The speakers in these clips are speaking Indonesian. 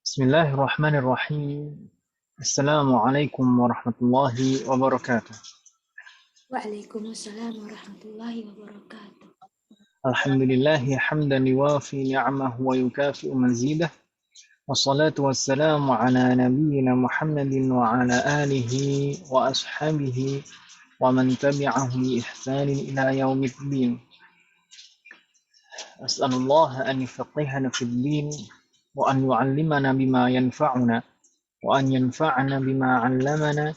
Bismillahirrahmanirrahim. Assalamualaikum warahmatullahi wabarakatuh. Waalaikumsalam warahmatullahi wabarakatuh. Alhamdulillahi hamdan yuwafi ni'amahu wa yukafi'u mazidah. Wassalatu wassalamu ala nabiyyina Muhammadin wa ala alihi wa ashabihi wa man tabi'ahum bi ihsanin ila yaumiddin. As'alullah an yufaqqihana fid din wa an yu'allimana bima yanfa'una wa an yanfa'ana bima 'allamana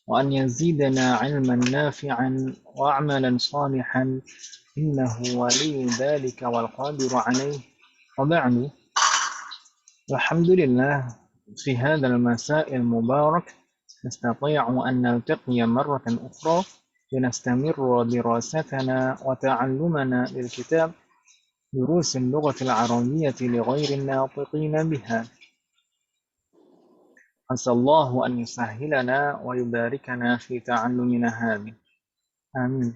وأن يزيدنا علما نافعا وعملا صالحا إنه ولي ذلك والقادر عليه وبعد الحمد لله في هذا المساء المبارك نستطيع أن نلتقي مرة أخرى لنستمر دراستنا وتعلمنا للكتاب دروس اللغة العربية لغير الناطقين بها. عسى الله أن يسهلنا ويباركنا في تعلمنا هذه. آمين.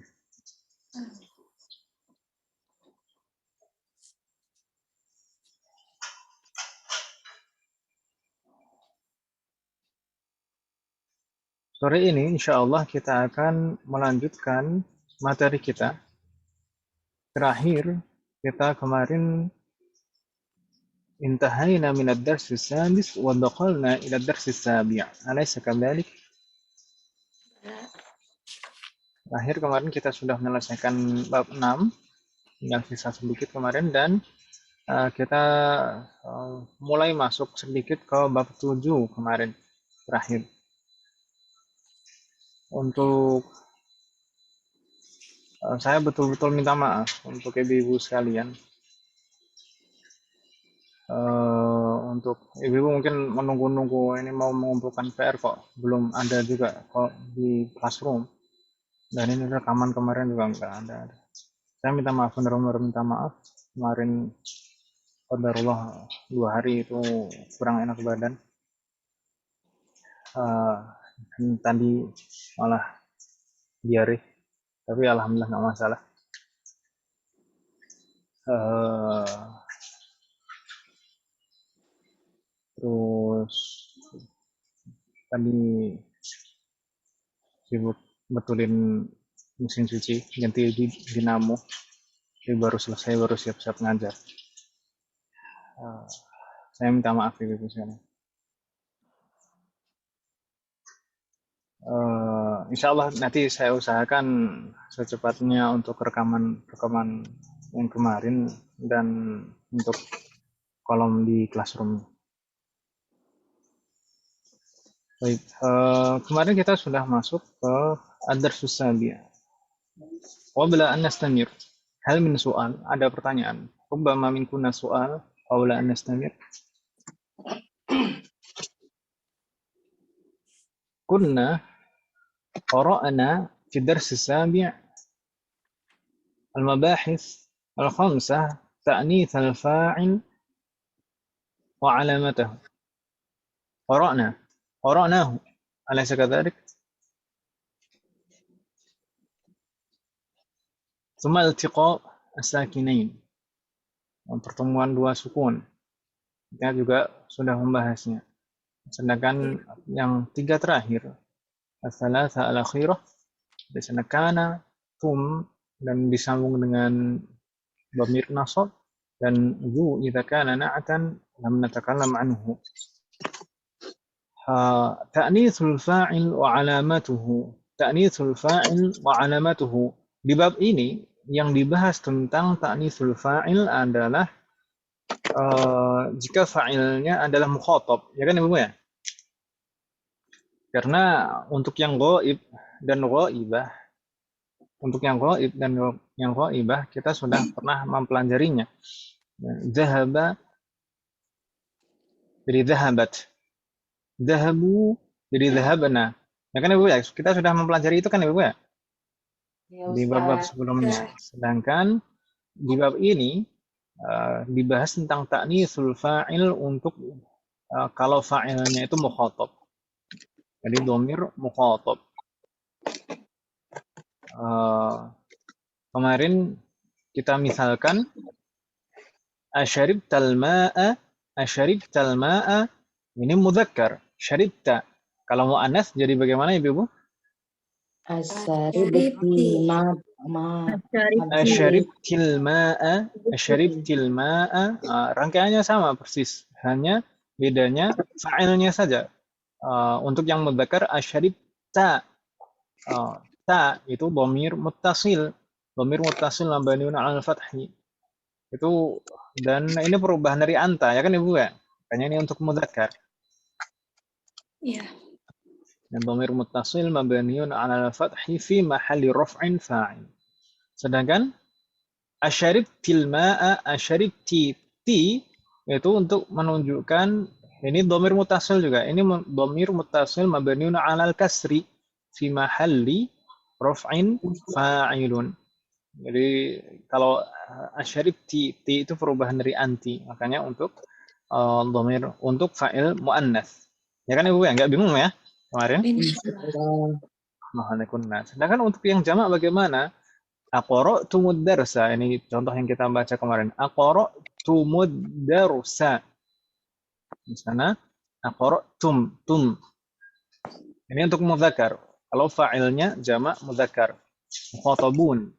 Sore ini insya Allah kita akan melanjutkan materi kita. Terakhir kita kemarin intahayna min ad-dars as-sadis wa dakhalna ila ad-dars as-sabi'. Alaysa kadhalik? Terakhir kemarin kita sudah menyelesaikan bab 6, tinggal sisa sedikit kemarin, dan kita mulai masuk sedikit ke bab 7 kemarin terakhir. Untuk saya betul-betul minta maaf untuk ibu-ibu sekalian. Untuk ibu-ibu mungkin menunggu-nunggu ini mau mengumpulkan PR kok belum ada juga kok di classroom, dan ini rekaman kemarin juga nggak ada. Saya minta maaf, benar-benar minta maaf. Kemarin qadarullah 2 hari itu kurang enak badan. Tadi malah diare, tapi alhamdulillah nggak masalah. Terus tadi sibuk betulin mesin cuci, ganti dinamo, jadi baru selesai, baru siap-siap ngajar. Saya minta maaf ibu sekalian. Insya Allah nanti saya usahakan secepatnya untuk rekaman yang kemarin dan untuk kolom di classroom. Baik, kemarin kita sudah masuk ke ad-dars as-sabi'. Qabla an nastamir, hal min soal, ada pertanyaan. Rubbama minkunna soal qabla an nastamir. Kunna قرأنا في الدرس السابع المباحث الخمسة تأنيث الفاعل وعلامته. قرأناه أليس كذلك؟ ثم التقاء الساكنين, pertemuan dua sukun, kita juga sudah membahasnya. Sedangkan yang 3 terakhir, as-salasa al-akhirah, biasanya kana, tum, dan disambung dengan dhamir nasab, dan zu idza kana na'atan lam natakallam anhu. Ta'nitsul fa'il wa alamatuhu. Ta'nitsul fa'il wa alamatuhu. Di bab ini yang dibahas tentang ta'nitsul fa'il adalah jika fa'ilnya adalah mukhatab, ya kan Ibu ya? Karena untuk yang ghaib dan ghaibah, kita sudah pernah mempelajarinya. Dhahaba jadi dhahabat, dhahabu jadi dhahabna. Ya kan Ibu ya? Kita sudah mempelajari itu kan Ibu ya? Di bab-bab sebelumnya. Sedangkan di bab ini dibahas tentang ta'nitsul fa'il untuk kalau fa'ilnya itu mukhatab. Jadi dhamir mukhatab. Kemarin kita misalkan asyaribtal ma'a Ini mudzakkar. Syaribta. Kalau muannas jadi bagaimana Ibu? Asyaribti. Asyaribtil ma'a. Asyaribtil ma'a. Rangkaiannya sama persis. Hanya bedanya fa'ilnya saja. Untuk yang mudzakkar asyaribta. Ta itu dhamir muttasil. Dhamir muttasil mabniun 'alal fathi. Itu dan ini perubahan dari anta ya kan Ibu ya? Makanya ini untuk mudzakkar. Iya. Dan dhamir muttasil mabniun 'alal fathi fi mahalli raf'in fa'il. Sedangkan asyaribtil ma'a asyaribti ti itu untuk menunjukkan ini dhamir muttasil juga. Ini dhamir muttasil mabniun 'alal kasri fi mahalli raf'in fa'ilun. Jadi kalau asyaribti ti itu perubahan dari anti. Makanya untuk dhamir untuk fa'il muannats. Ya kan Ibu ya? Enggak bingung ya kemarin? Insyaallah. Sedangkan untuk yang jamak bagaimana? Aqra'tumud darsa. Ini contoh yang kita baca kemarin. Aqra'tumud darsa. Di sana aqra'tum tum. Ini untuk mudzakkar. Kalau fa'ilnya jamak mudzakkar. Mukhatabun.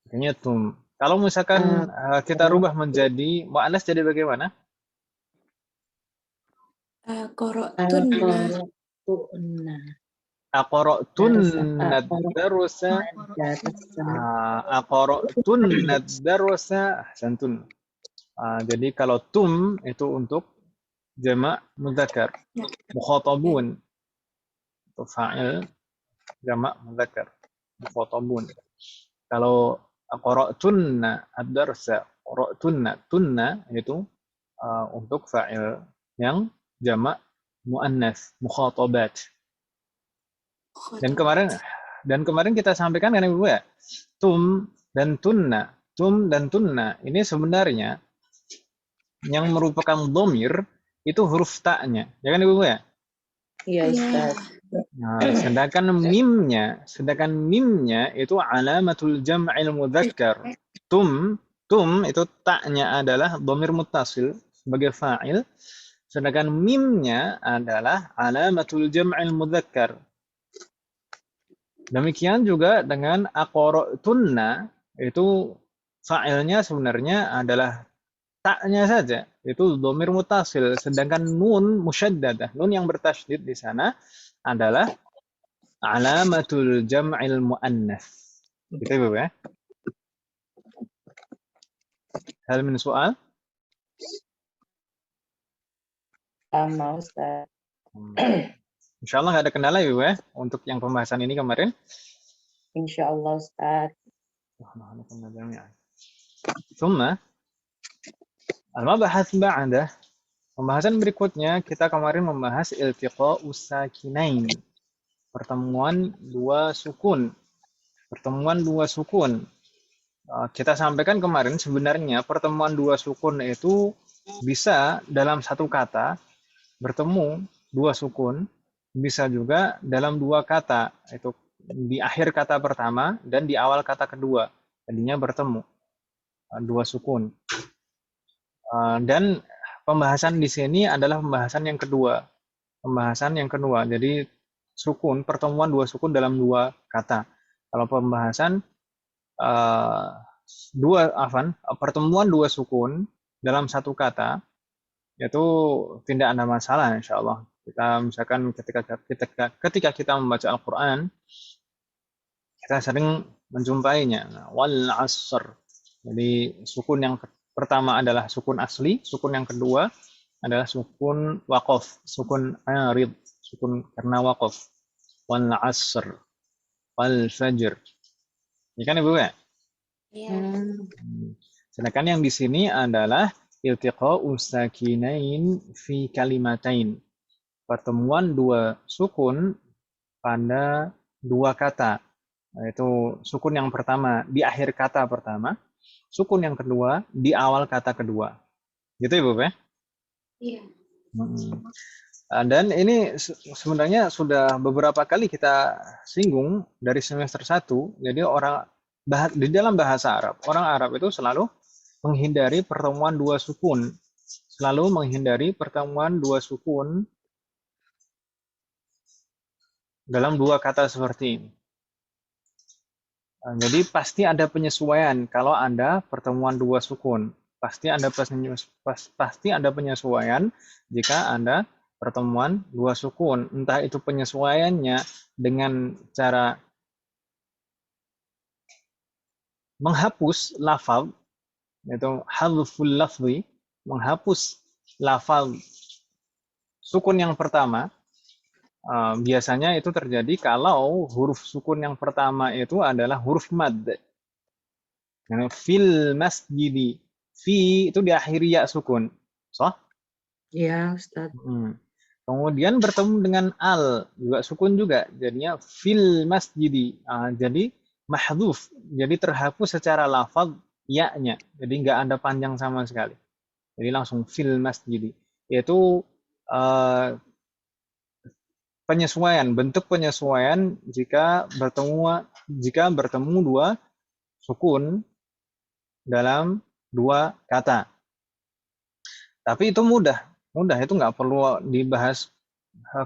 Artinya tum. Kalau misalkan kita rubah menjadi muannas jadi bagaimana? Qara'tunna. Aqra'tunna darusa. Aqra'tunna darusa. Ahsantun. Jadi kalau tum itu untuk jamak mudzakkar. Mukhatabun. Itu fa'il jamak mudzakkar. Mukhatabun. Kalau qara'tunna ad-darsa, qara'tunna tunna itu untuk fa'il yang jamak muannas, mukhatabat. Dan kemarin kita sampaikan kan Ibu ya, tum dan tunna ini sebenarnya yang merupakan dhamir itu huruf ta'nya. Ya kan Ibu ya? Iya, Ustaz. Nah, sedangkan mimnya itu alamatul jam'il mudzakkar. Tum itu ta'nya adalah dhamir muttasil sebagai fa'il. Sedangkan mimnya adalah alamatul jam'il mudzakkar. Demikian juga dengan aqra'tunna itu fa'ilnya sebenarnya adalah ta'nya saja. Itu dhamir muttasil. Sedangkan nun musyaddadah, nun yang bertasydid di sana adalah alamatul jam'il muannats. Gitu Ibu ya. Hal min soal? Sama, Ustaz. Insyaallah nggak ada kendala Ibu ya untuk yang pembahasan ini kemarin. Insyaallah, Ustaz. Tsumma al-mabahats ba'dah. Pembahasan berikutnya kita kemarin membahas iltiqa'us sakinain. Pertemuan dua sukun. Kita sampaikan kemarin sebenarnya pertemuan dua sukun itu bisa dalam satu kata bertemu dua sukun, bisa juga dalam dua kata, itu di akhir kata pertama dan di awal kata kedua. Jadinya bertemu dua sukun. Dan pembahasan di sini adalah pembahasan yang kedua. Jadi pertemuan dua sukun dalam dua kata. Kalau pembahasan pertemuan dua sukun dalam satu kata itu tidak ada masalah insya Allah. Kita misalkan ketika kita membaca Al-Quran, kita sering menjumpainya. Wal asr. Jadi sukun yang pertama adalah sukun asli, sukun yang kedua adalah sukun waqaf, sukun arid, sukun karena waqaf. Wal asr, wal fajr. Ini kan Ibu ya? Iya. Sedangkan yang di sini adalah iltiqa'u sakinain fi kalimatain. Pertemuan dua sukun pada dua kata. Yaitu sukun yang pertama di akhir kata pertama, sukun yang kedua di awal kata kedua. Gitu Ibu ya? Iya. Dan ini sebenarnya sudah beberapa kali kita singgung dari semester 1. Jadi di dalam bahasa Arab, orang Arab itu selalu menghindari pertemuan dua sukun. selalu menghindari pertemuan dua sukun dalam dua kata seperti ini. Jadi pasti ada penyesuaian kalau ada pertemuan dua sukun. Pasti ada penyesuaian jika ada pertemuan dua sukun. Entah itu penyesuaiannya dengan cara menghapus lafaz, yaitu hadful lafzi, menghapus lafaz sukun yang pertama. Biasanya itu terjadi kalau huruf sukun yang pertama itu adalah huruf mad. Fil masjidi. Fi itu diakhiri ya sukun. So? Iya, Ustaz. Kemudian bertemu dengan al, juga sukun juga. Jadinya fil masjidi. Jadi mahdhuf. Jadi terhapus secara lafaz ya-nya. Jadi nggak ada panjang sama sekali. Jadi langsung fil masjidi. Yaitu penyesuaian, bentuk penyesuaian jika bertemu dua sukun dalam dua kata. Tapi itu mudah itu nggak perlu dibahas,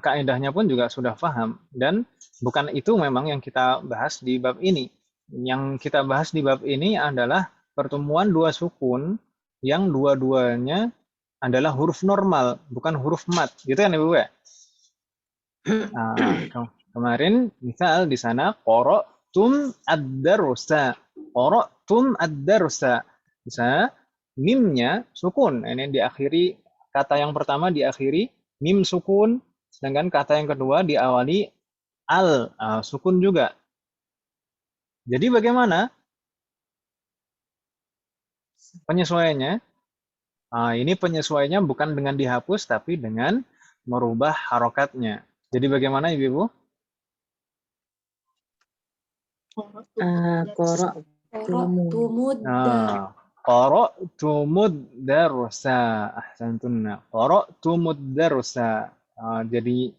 kaidahnya pun juga sudah paham. Dan bukan itu memang yang kita bahas di bab ini. Yang kita bahas di bab ini adalah pertemuan dua sukun yang dua-duanya adalah huruf normal, bukan huruf mat. Gitu kan Ibu ya? Kemarin misal di sana qara'tum ad-darsa. Qara'tum ad-darsa. Di sana mimnya sukun. Ini diakhiri, kata yang pertama diakhiri mim sukun, sedangkan kata yang kedua diawali al, sukun juga. Jadi bagaimana penyesuaiannya? Ini penyesuaiannya bukan dengan dihapus tapi dengan merubah harokatnya. Jadi bagaimana Ibu? Qara'tumud darsa. Ahsantunna. Qara'tumud darsa. Jadi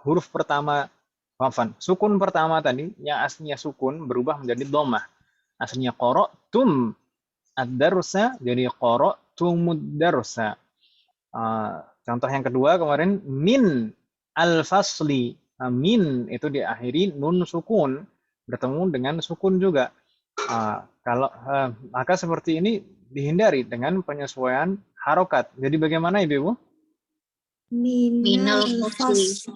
huruf pertama, sukun pertama tadi yang aslinya sukun berubah menjadi dhammah. Aslinya qara'tum ad-darsa jadi qara'tumud darsa. Contoh yang kedua kemarin min al-fasli. Min itu diakhiri nun sukun, bertemu dengan sukun juga. Maka seperti ini dihindari dengan penyesuaian harokat. Jadi bagaimana Ibu? Minal fasli.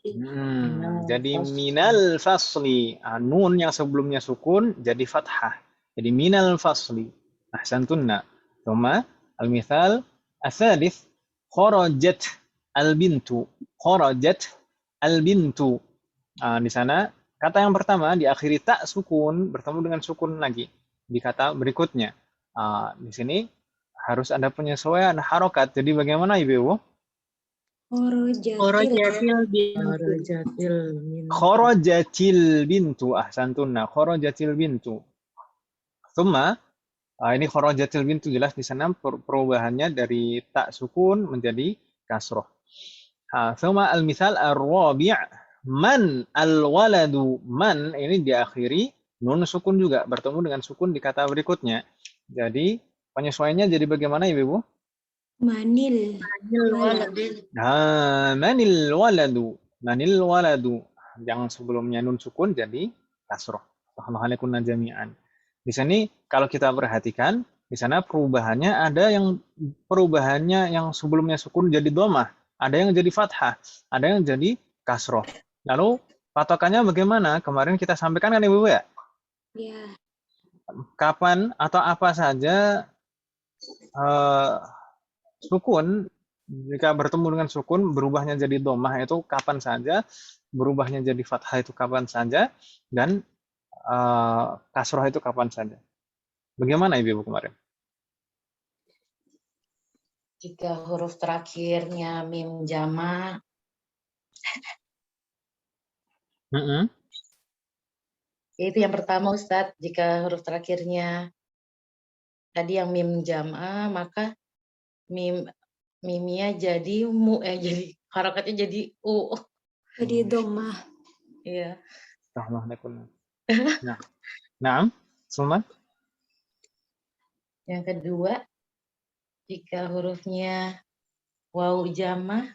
Jadi minal fasli. Nun yang sebelumnya sukun jadi fathah. Jadi minal fasli. Ahsantunna. Thumma al-mithal as-salith kharajat al-bintu. Kharajat al-bintu. Di sana kata yang pertama diakhiri tak sukun bertemu dengan sukun lagi di kata berikutnya. Di sini harus ada penyesuaian harokat. Jadi bagaimana Ibu? Kharajatil bintu. Ahsantunna. Kharajatil bintu. Thumma ini kharajatil bintu jelas di sana perubahannya dari tak sukun menjadi kasroh. Thumma al-mithal ar-rabi' man al-waladu. Man ini diakhiri nun sukun juga bertemu dengan sukun di kata berikutnya. Jadi penyesuaiannya jadi bagaimana Ibu? Manil waladu. Manil waladu. Yang sebelumnya nun sukun jadi kasroh. Rahmatullahi jami'an. Di sini kalau kita perhatikan, di sana perubahannya yang sebelumnya sukun jadi dhammah, ada yang jadi fathah, ada yang jadi kasroh. Lalu patokannya bagaimana? Kemarin kita sampaikan kan Ibu ya? Ya. Kapan atau apa saja sukun jika bertemu dengan sukun berubahnya jadi dhammah itu kapan saja, berubahnya jadi fathah itu kapan saja, dan kasroh itu kapan saja. Bagaimana Ibu kemarin? Jika huruf terakhirnya mim jama. Itu yang pertama Ustadz, jika huruf terakhirnya tadi yang mim jama, maka mimnya jadi jadi harokatnya jadi u. Jadi dhammah. Iya. Nah, Sulman? Yang kedua, jika hurufnya Waw jamah.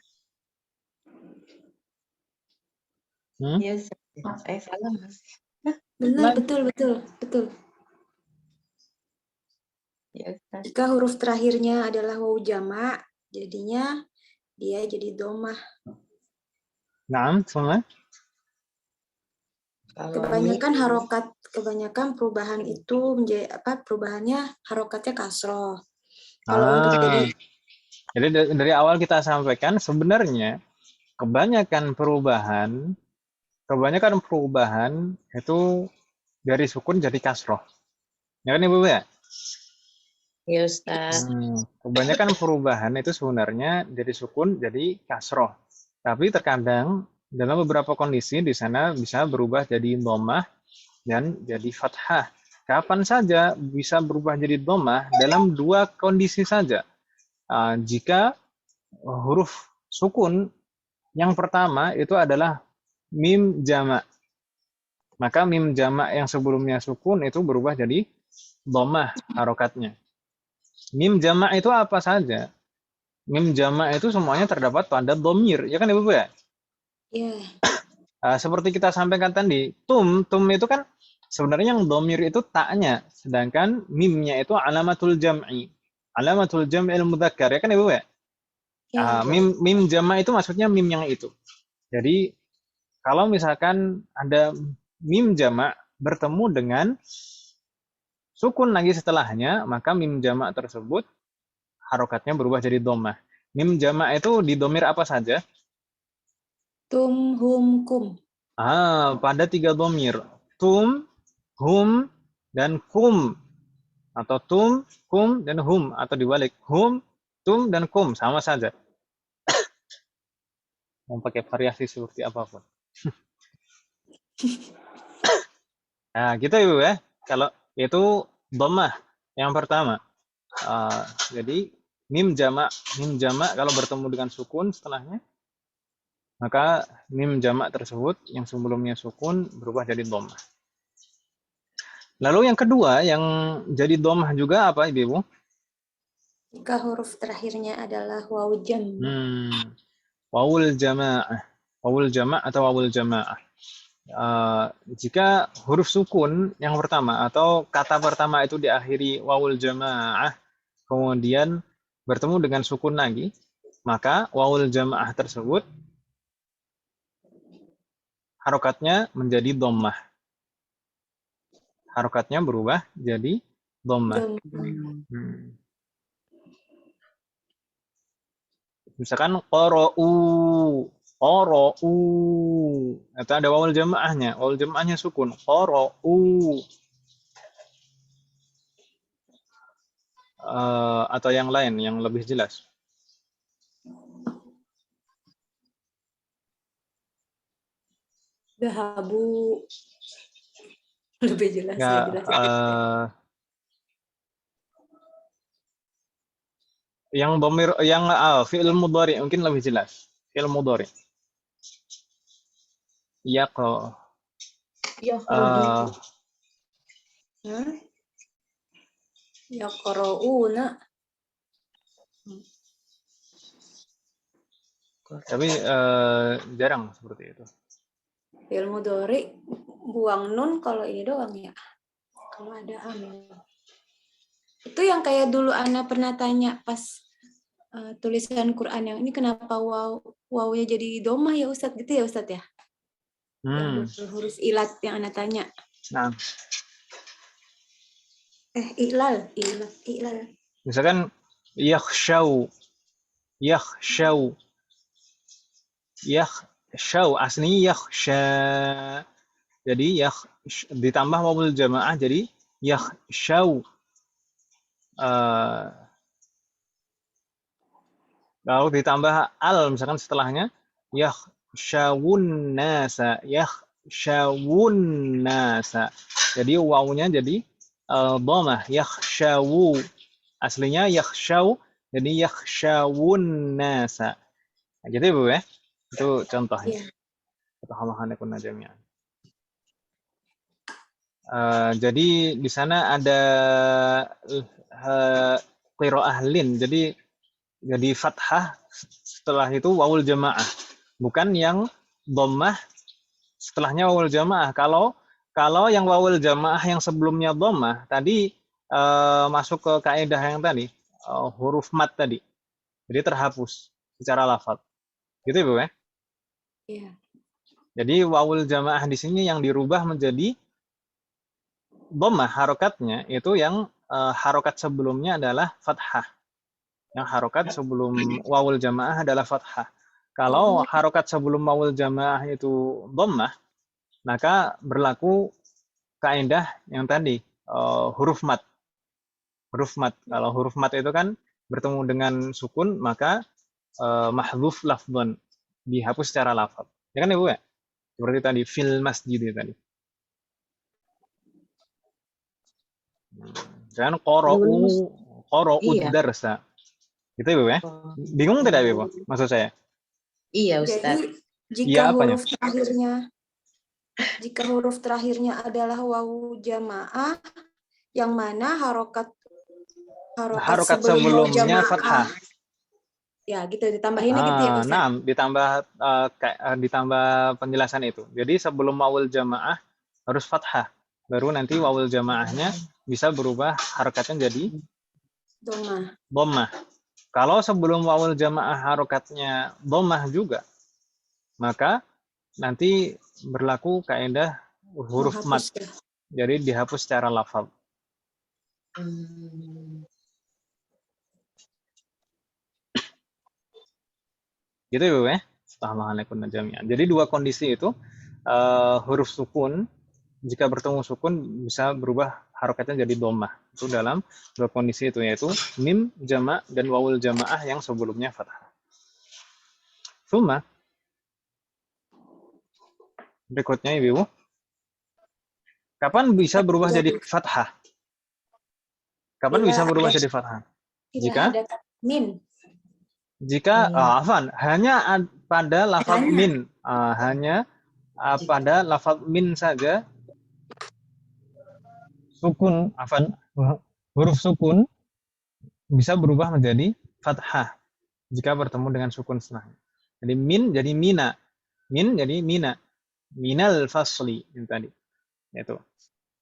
Hmm? Ya, saya salah, Mas. Benar, Nah, betul, betul, betul. Ya, Ustaz. Jika huruf terakhirnya adalah waw jamak, jadinya dia jadi domah. naam, semua. Kalau mim, Kebanyakan perubahan itu menjadi perubahannya harokatnya kasroh. Kalau untuk Ah, jadi jadi dari awal kita sampaikan sebenarnya kebanyakan perubahan itu dari sukun jadi kasroh. Ya kan Ibu ya? ya Ustaz. Kebanyakan perubahan itu sebenarnya dari sukun jadi kasroh. Tapi terkadang dalam beberapa kondisi di sana bisa berubah jadi dhammah dan jadi fathah. Kapan saja bisa berubah jadi dhammah dalam dua kondisi saja. Jika huruf sukun yang pertama itu adalah mim jamak. Maka mim jamak yang sebelumnya sukun itu berubah jadi dhammah harokatnya. Mim jamak itu apa saja? Mim jamak itu semuanya terdapat pada dhamir, ya kan Ibu ya? ya, Seperti kita sampaikan tadi, tum itu kan sebenarnya yang dhamir itu taknya, sedangkan mimnya itu alamatul jam'il mudzakkar, ya kan Ibu ya? ya, Mim jamak itu maksudnya mim yang itu. Jadi kalau misalkan ada mim jamak bertemu dengan sukun lagi setelahnya, maka mim jamak tersebut harokatnya berubah jadi dhammah. Mim jamak itu di dhamir apa saja? tum, hum, kum. Pada tiga dhamir. Tum, hum, dan kum. Atau tum, kum, dan hum. Atau dibalik. Hum, tum, dan kum. Sama saja. Mau pakai variasi seperti apapun. Nah, gitu Ibu ya. Kalau itu dhammah yang pertama. Jadi mim jamak kalau bertemu dengan sukun setelahnya, maka mim jamak tersebut yang sebelumnya sukun berubah jadi dhammah. Lalu yang kedua yang jadi dhammah juga apa Ibu? Jika huruf terakhirnya adalah waw jamak. Wawul jamaah. Wawul jamaah atau wawul jamaah. Jika huruf sukun yang pertama atau kata pertama itu diakhiri wawul jamaah, kemudian bertemu dengan sukun lagi, maka wawul jamaah tersebut harokatnya menjadi dhammah. Harokatnya berubah jadi dhammah. Misalkan qara'u, itu ada wawul jamaahnya. Wawul jamaahnya sukun. Qara'u. Atau yang lain yang lebih jelas. Dahabu. Lebih jelas, Ya, lebih jelas. yang fi'il mudhari mungkin lebih jelas. Fi'il mudhari. Yaqra. Yaqra'una. Tapi jarang seperti itu. Fi'il mudhari buang nun kalau ini doang ya. Kalau ada hamil. Itu yang kayak dulu Ana pernah tanya pas tulisan Quran yang ini kenapa wawnya jadi domah ya Ustadz gitu ya Ustadz ya? Yang huruf ilat yang Ana tanya. Nah. Ilal. Misalkan yakhshaw aslinya yakhsha. Jadi ditambah wawul jamaah jadi yakhshaw. Lalu ditambah al misalkan setelahnya yakhshawun nasa. Jadi wawunya jadi dhammah yakhshawu. Aslinya yakhshaw jadi yakhshawun nasa. Nah, gitu Ibu ya. Itu contohnya. Tambahan yakun jami'an. Jadi di sana ada qiraah lin. Jadi jadi fathah, setelah itu wawul jamaah. Bukan yang dhammah setelahnya wawul jamaah. Kalau yang wawul jamaah yang sebelumnya dhammah tadi masuk ke kaidah yang tadi, huruf mat tadi. Jadi terhapus secara lafaz. Gitu Ibu ya? Iya. Jadi wawul jamaah di sini yang dirubah menjadi dhammah harokatnya itu yang harokat sebelumnya adalah fathah. Yang harokat sebelum wawul jamaah adalah fathah. Kalau harokat sebelum wawul jamaah itu dhammah, maka berlaku kaidah yang tadi huruf mat. Huruf mat. Kalau huruf mat itu kan bertemu dengan sukun, maka mahdhuf lafdhan, dihapus secara lafaz. Ya kan Ibu ya? Seperti tadi fil masjid tadi. Jangan qara'u Iya. darsa. Gitu Ibu ya? Bingung tidak Ibu maksud saya? Iya, Ustaz. Jadi Iya, apanya? jika huruf terakhirnya adalah wawu jamaah, yang mana harokat sebelum wawu sebelumnya jamaah, fathah. ya gitu ditambahinnya gitu ya Ustaz. Nah, ditambah penjelasan itu. Jadi sebelum wawul jamaah harus fathah. Baru nanti wawul jamaahnya bisa berubah harokatnya jadi dhammah. Kalau sebelum wawul jamaah harokatnya dhammah juga, maka nanti berlaku kaidah huruf mat. Jadi dihapus secara lafaz. Gitu Ibu ya? Assalamualaikum jami'an. Jadi dua kondisi itu huruf sukun jika bertemu sukun bisa berubah harokatnya jadi dhammah. Itu dalam dua kondisi itu, yaitu mim jama' dan wawul jamaah yang sebelumnya fathah. Suma berikutnya Ibu, kapan bisa berubah jadi fathah? Kapan bisa berubah jadi fathah? Jika ada min. Jika hanya pada lafaz min, hanya pada lafaz min saja sukun, huruf sukun bisa berubah menjadi fathah jika bertemu dengan sukun setelahnya. Jadi min jadi mina, min jadi mina, minal fasli itu tadi. Itu.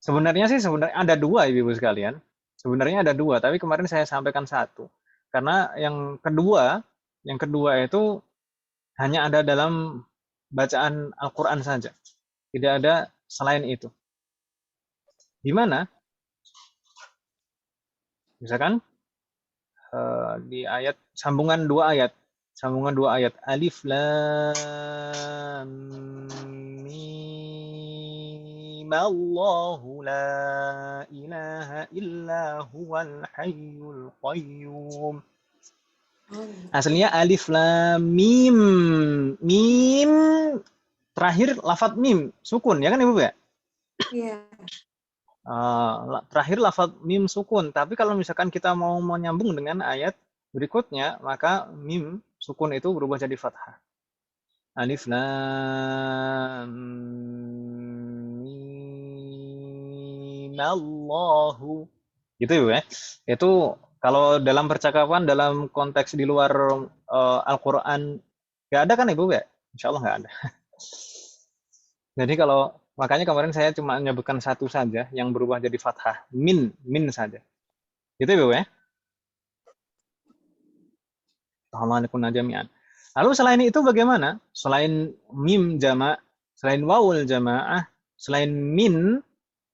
Sebenarnya ada dua Ibu sekalian. Sebenarnya ada dua, tapi kemarin saya sampaikan satu. Karena yang kedua itu hanya ada dalam bacaan Al-Quran saja. Tidak ada selain itu. Di mana? Misalkan di ayat sambungan dua ayat. Alif lam mim Allahu la ilaha illa huwal hayyul qayyum. Aslinya alif lam mim. Mim terakhir lafaz mim sukun, ya kan Ibu ya? Iya. Terakhir lafaz mim sukun, tapi kalau misalkan kita mau menyambung dengan ayat berikutnya, maka mim sukun itu berubah jadi fathah. Alif lam mim Allahu. Gitu ya. Itu kalau dalam percakapan dalam konteks di luar Al-Qur'an nggak ada kan Ibu ya? Insya Allah nggak ada. Jadi makanya kemarin saya cuma menyebutkan satu saja yang berubah jadi fathah, min saja. Gitu Ibu ya? Assalamualaikum jami'an. Lalu selain itu bagaimana? Selain mim jama', selain wawul jamaah, selain min,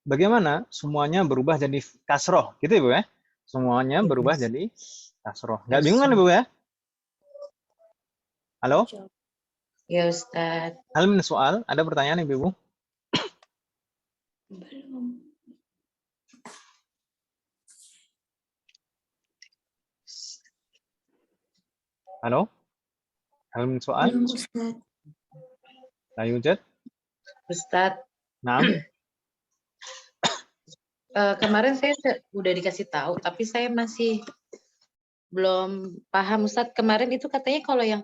bagaimana? Semuanya berubah jadi kasroh, gitu Ibu ya? Semuanya berubah jadi kasroh. Nggak bingung kan Ibu ya? Halo? Ya Ustaz. Hal min soal, ada pertanyaan Ibu? Belum. Halo? Hal min soal? Belum Ustaz. La yujad? Ustaz. Naam. Kemarin saya udah dikasih tahu, tapi saya masih belum paham Ustaz. Kemarin itu katanya kalau yang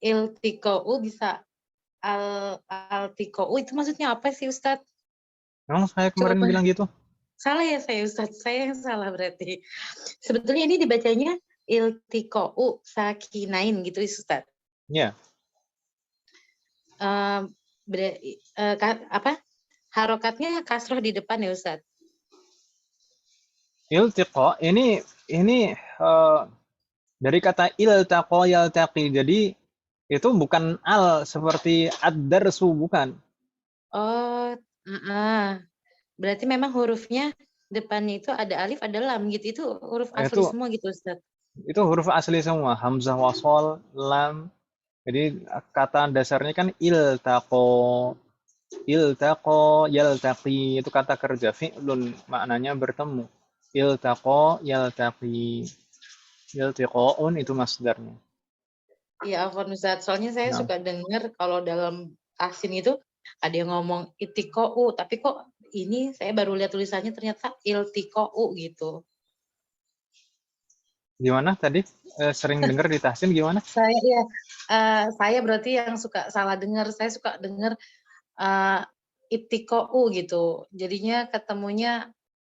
iltiqa'u bisa al-tiqa'u itu maksudnya apa sih Ustaz? Memang saya kemarin bilang gitu? Salah ya saya Ustaz, saya yang salah berarti. Sebetulnya ini dibacanya iltiqa'u sakinain gitu Ustaz. Ya, Apa? Harokatnya kasroh di depan ya Ustaz. iltiqa ini dari kata iltaqa yaltaqi. Jadi itu bukan al seperti ad-darsu, bukan. Oh, berarti memang hurufnya depannya itu ada alif, ada lam gitu. Itu huruf asli Itu semua gitu Ustaz. itu huruf asli semua, hamzah wasol, lam. Jadi kata dasarnya kan iltaqo, yaltaqi, itu kata kerja, fi'lun, maknanya bertemu. Iltaqo yaltaqi, iltiqaun itu masdarnya. Ya ampun Ustaz, soalnya saya Nah, suka dengar kalau dalam tahsin itu ada yang ngomong itiqa'u, tapi kok ini saya baru lihat tulisannya ternyata iltiqa'u gitu. gimana tadi? Sering dengar di tahsin gimana? Saya berarti yang suka salah dengar. Saya suka dengar itiqa'u gitu. Jadinya ketemunya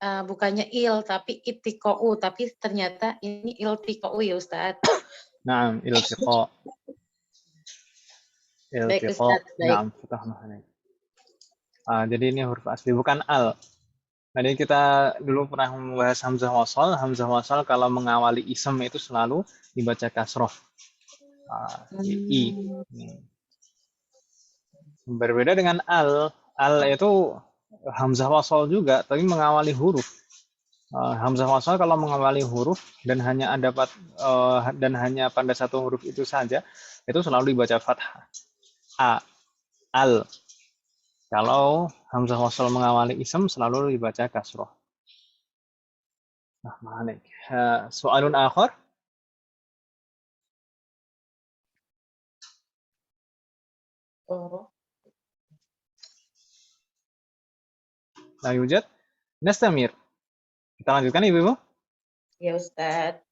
bukannya il tapi itiqa'u, tapi ternyata ini iltiqa'u ya Ustaz. Nah, iltiqa. Baik Iltiqa. Ustaz, baik. Nah, futahna alaik. Jadi ini huruf asli, bukan al. Tadi kita dulu pernah membahas hamzah wasal. Hamzah wasal kalau mengawali ism itu selalu dibaca kasroh. I. Berbeda dengan al. Al itu hamzah wasal juga, tapi mengawali huruf. Hamzah wasal kalau mengawali huruf dan hanya pada satu huruf itu saja, itu selalu dibaca fathah. Al. Kalau hamzah wasal mengawali ism selalu dibaca kasroh. Nah, mana? Soalun akhir. La yujad. Nastamir. Kita lanjutkan Ibu. Ya Ustaz.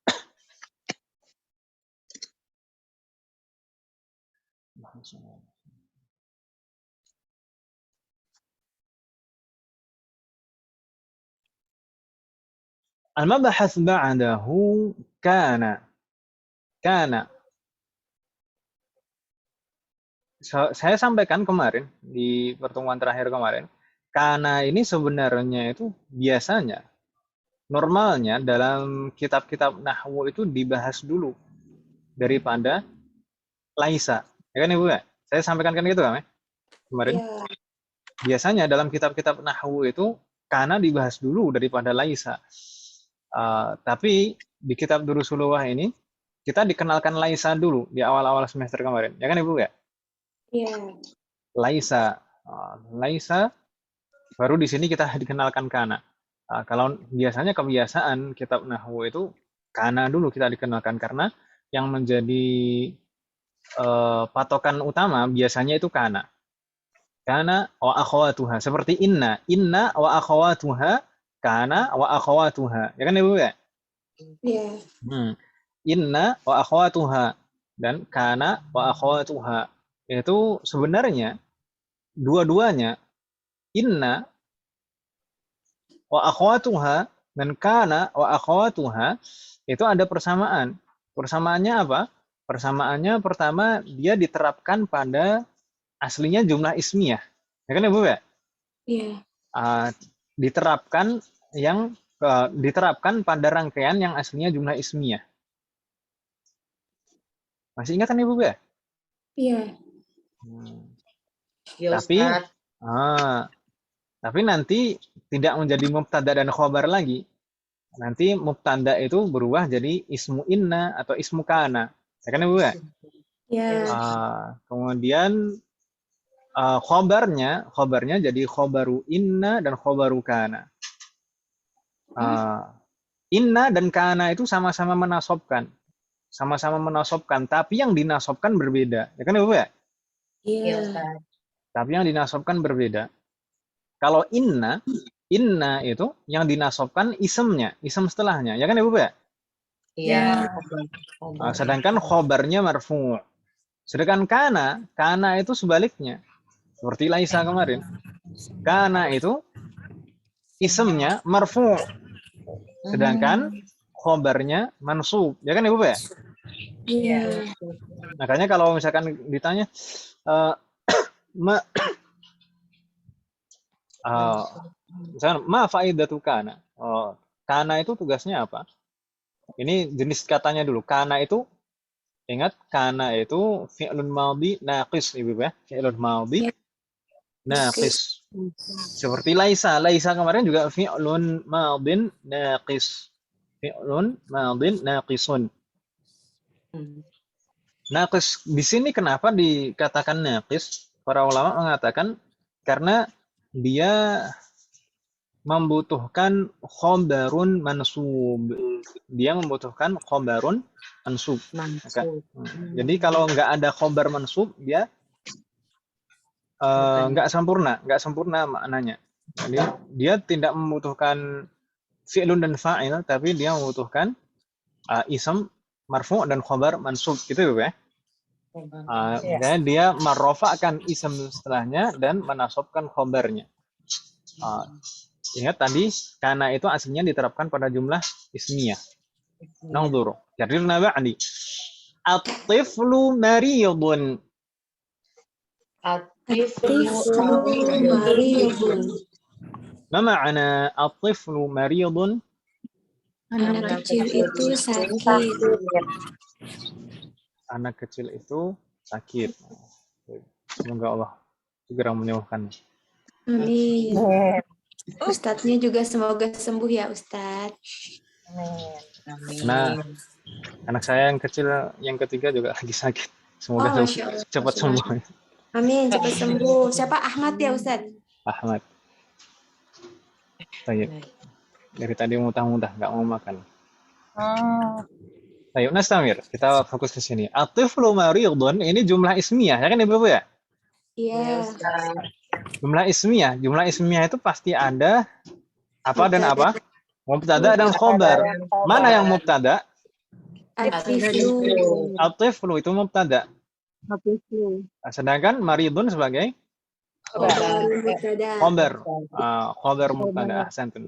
Al-mabahats ba'dahu kana. Kana. Saya sampaikan kemarin di pertemuan terakhir kemarin, kana ini sebenarnya itu biasanya normalnya dalam kitab-kitab nahwu itu dibahas dulu daripada laisa. Ya kan Ibu ya? Saya sampaikan kan gitu kan kemarin. Ya. Biasanya dalam kitab-kitab nahwu itu kana dibahas dulu daripada laisa. Tapi di kitab Durusulullah ini kita dikenalkan laisa dulu di awal-awal semester kemarin. Ya kan Ibu ya? Iya. Laisa. Laisa baru di sini kita dikenalkan kana. Kalau biasanya kebiasaan kitab nahwu itu kana dulu kita dikenalkan karena yang menjadi patokan utama biasanya itu kana. Kana wa akhawatuha, seperti inna wa akhawatuha, kana wa akhawatuha. Ya kan Ibu ya? Iya. Inna wa akhawatuha dan kana wa akhawatuha. Itu sebenarnya dua-duanya inna wa akhawatuha dan kana wa akhawatuha itu ada persamaan. Persamaannya apa? Persamaannya pertama dia diterapkan pada aslinya jumlah ismiyah. Ya kan Ibu ya? Iya. Diterapkan pada rangkaian yang aslinya jumlah ismiyah. Masih ingat kan Ibu ya? Iya. Ya Tapi nanti tidak menjadi mubtada dan khobar lagi. Nanti mubtada itu berubah jadi ismu inna atau ismu kana. Ya kan Ibu ya? Iya. Kemudian khobarnya jadi khobaru inna dan khobaru kana. Inna dan kana itu sama-sama menasobkan. Tapi yang dinasobkan berbeda. Ya kan Ibu ya? Iya. Tapi yang dinasobkan berbeda. Kalau inna itu yang dinasobkan isemnya, isem setelahnya. Ya kan Ibu ya? Iya. Sedangkan khobarnya marfu'. Sedangkan kana itu sebaliknya. Seperti Laisa kemarin. Kana itu isemnya marfu'. Sedangkan khobarnya mansub. Ya kan Ibu ya? Iya. Makanya kalau misalkan ditanya ma misalkan ma faidatu kana. Kana itu tugasnya apa? Ini jenis katanya dulu. Kana itu ingat kana itu fi'lun madhi naqis Ibu ya. Fi'lun madhi Ya. naqis. Seperti laisa. Laisa kemarin juga fi'lun madhin naqis. Fi'lun madhin naqisun. Naqis di sini kenapa dikatakan naqis? Para ulama mengatakan karena dia membutuhkan khobarun mansub. Dia membutuhkan khobarun mansub. Jadi kalau nggak ada khobar mansub, dia nggak sempurna maknanya. Jadi dia tidak membutuhkan fi'lun dan fa'il, tapi dia membutuhkan ism marfu dan khobar mansub gitu ya. Makanya dia marrofa'kan ism setelahnya dan menasobkan khobarnya. Ingat tadi karena itu aslinya diterapkan pada jumlah ismiyah. Nangduru. Jarirna ba'di. At-tiflu maridun. At-tiflu maridun. Ma ma'ana at-tiflu maridun? Anak kecil itu sakit. Anak kecil itu sakit. Semoga Allah segera menyembuhkan. Amin. Ustadznya juga semoga sembuh ya Ustadz. Nah, anak saya yang kecil yang ketiga juga lagi sakit. Semoga Masya Allah. cepat sembuh. Amin, cepat sembuh. Siapa? Ahmad ya Ustadz? Ahmad. Baik. Dari tadi muntah-muntah, nggak mau makan. Ayo, Nastamir, kita fokus ke sini. At-tiflu maridun, ini jumlah ismiyah, ya kan Ibu ya? Iya. Jumlah ismiyah itu pasti ada apa dan apa? Mubtada dan khobar. Mana yang mubtada? At-tiflu itu mubtada. Sedangkan maridun sebagai khobar. Khobar mubtada. Ahsantun.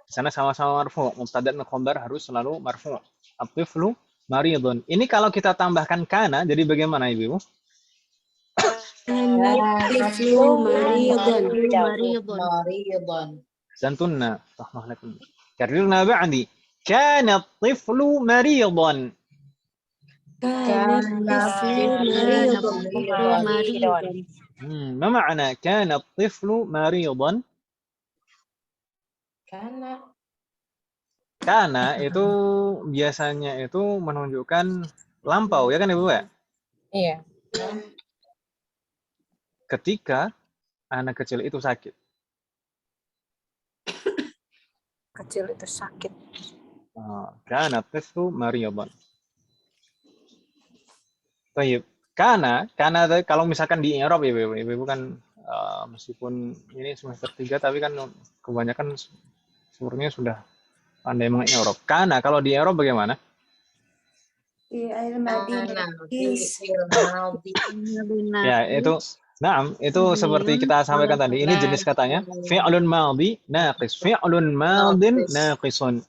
Di sana sama-sama marfu. Mubtada dan khobar harus selalu marfu. At-tiflu maridun. Ini kalau kita tambahkan kana, jadi bagaimana Ibu? At-tiflu maridun. Santunna. Rahmatullahi. Karirna ba'di. Kana at-tiflu maridun. Kana at-tiflu maridun. Ma ma'ana kana at-tiflu maridun? Kana itu biasanya itu menunjukkan lampau, ya kan Ibu ya? Iya. Ketika anak kecil itu sakit. Kecil itu sakit. Kana at-tiflu maridun. Baik. Kana kalau misalkan di i'rab ya Ibu kan meskipun ini semester 3 tapi kan kebanyakan sebenarnya sudah pandai meng-i'rab. Kana kalau di i'rab bagaimana? Ya, itu itu seperti kita sampaikan tadi. Ini jenis katanya fi'lun madhi naqis. Fi'lun madhin naqisun.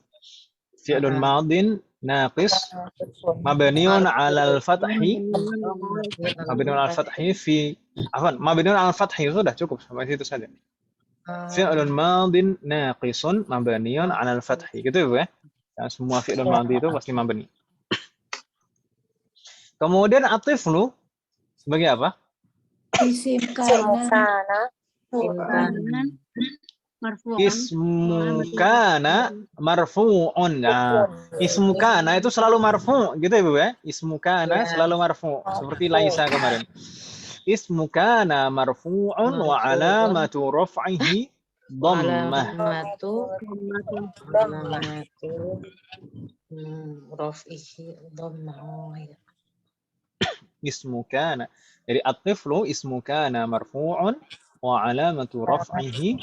Fi'lun madhin naqis mabniun 'alal fathi. Mabniun 'alal fathi fi mabniun 'alal fathi sudah cukup sampai situ saja. Fi'lun madhin naqisun mabniun 'alal fathi. Gitu ya. Semua fi'lun madhi itu pasti mabni. Kemudian at-tiflu sebagai apa? Isim kana. Ismu kana marfu'un. Ismu kana itu selalu marfu' gitu ya, Bu ya. Ismu kana selalu marfu', seperti laisa kemarin. Ismu kana marfu'un wa alamatu raf'ihi dhammah. Ismu kana. Jadi at-tiflu ismu kana marfu'un wa alamatu raf'ihi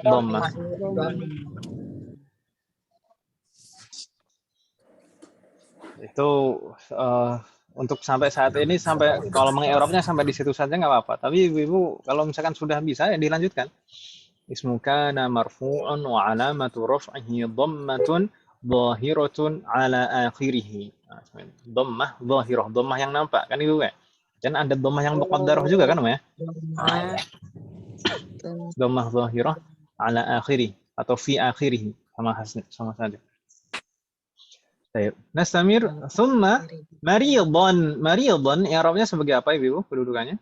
dhammah. Itu untuk sampai saat ini, sampai kalau mengi'rabnya sampai di situ saja nggak apa-apa. Tapi Ibu kalau misalkan sudah bisa ya dilanjutkan. Ismu kana marfu'un wa alamatu raf'ihi dhammatun dhahiratun ala akhirih. Dhammah dhahirah, dhammah yang nampak kan Ibu ya. Dan ada dhammah yang muqaddarah juga kan ya. Dhammah. Dhammah dhahirah ala akhirih atau fi akhirih sama saja. Baik. Nastamir thumma maridan. Maridan i'rabnya sebagai apa Ibu kedudukannya?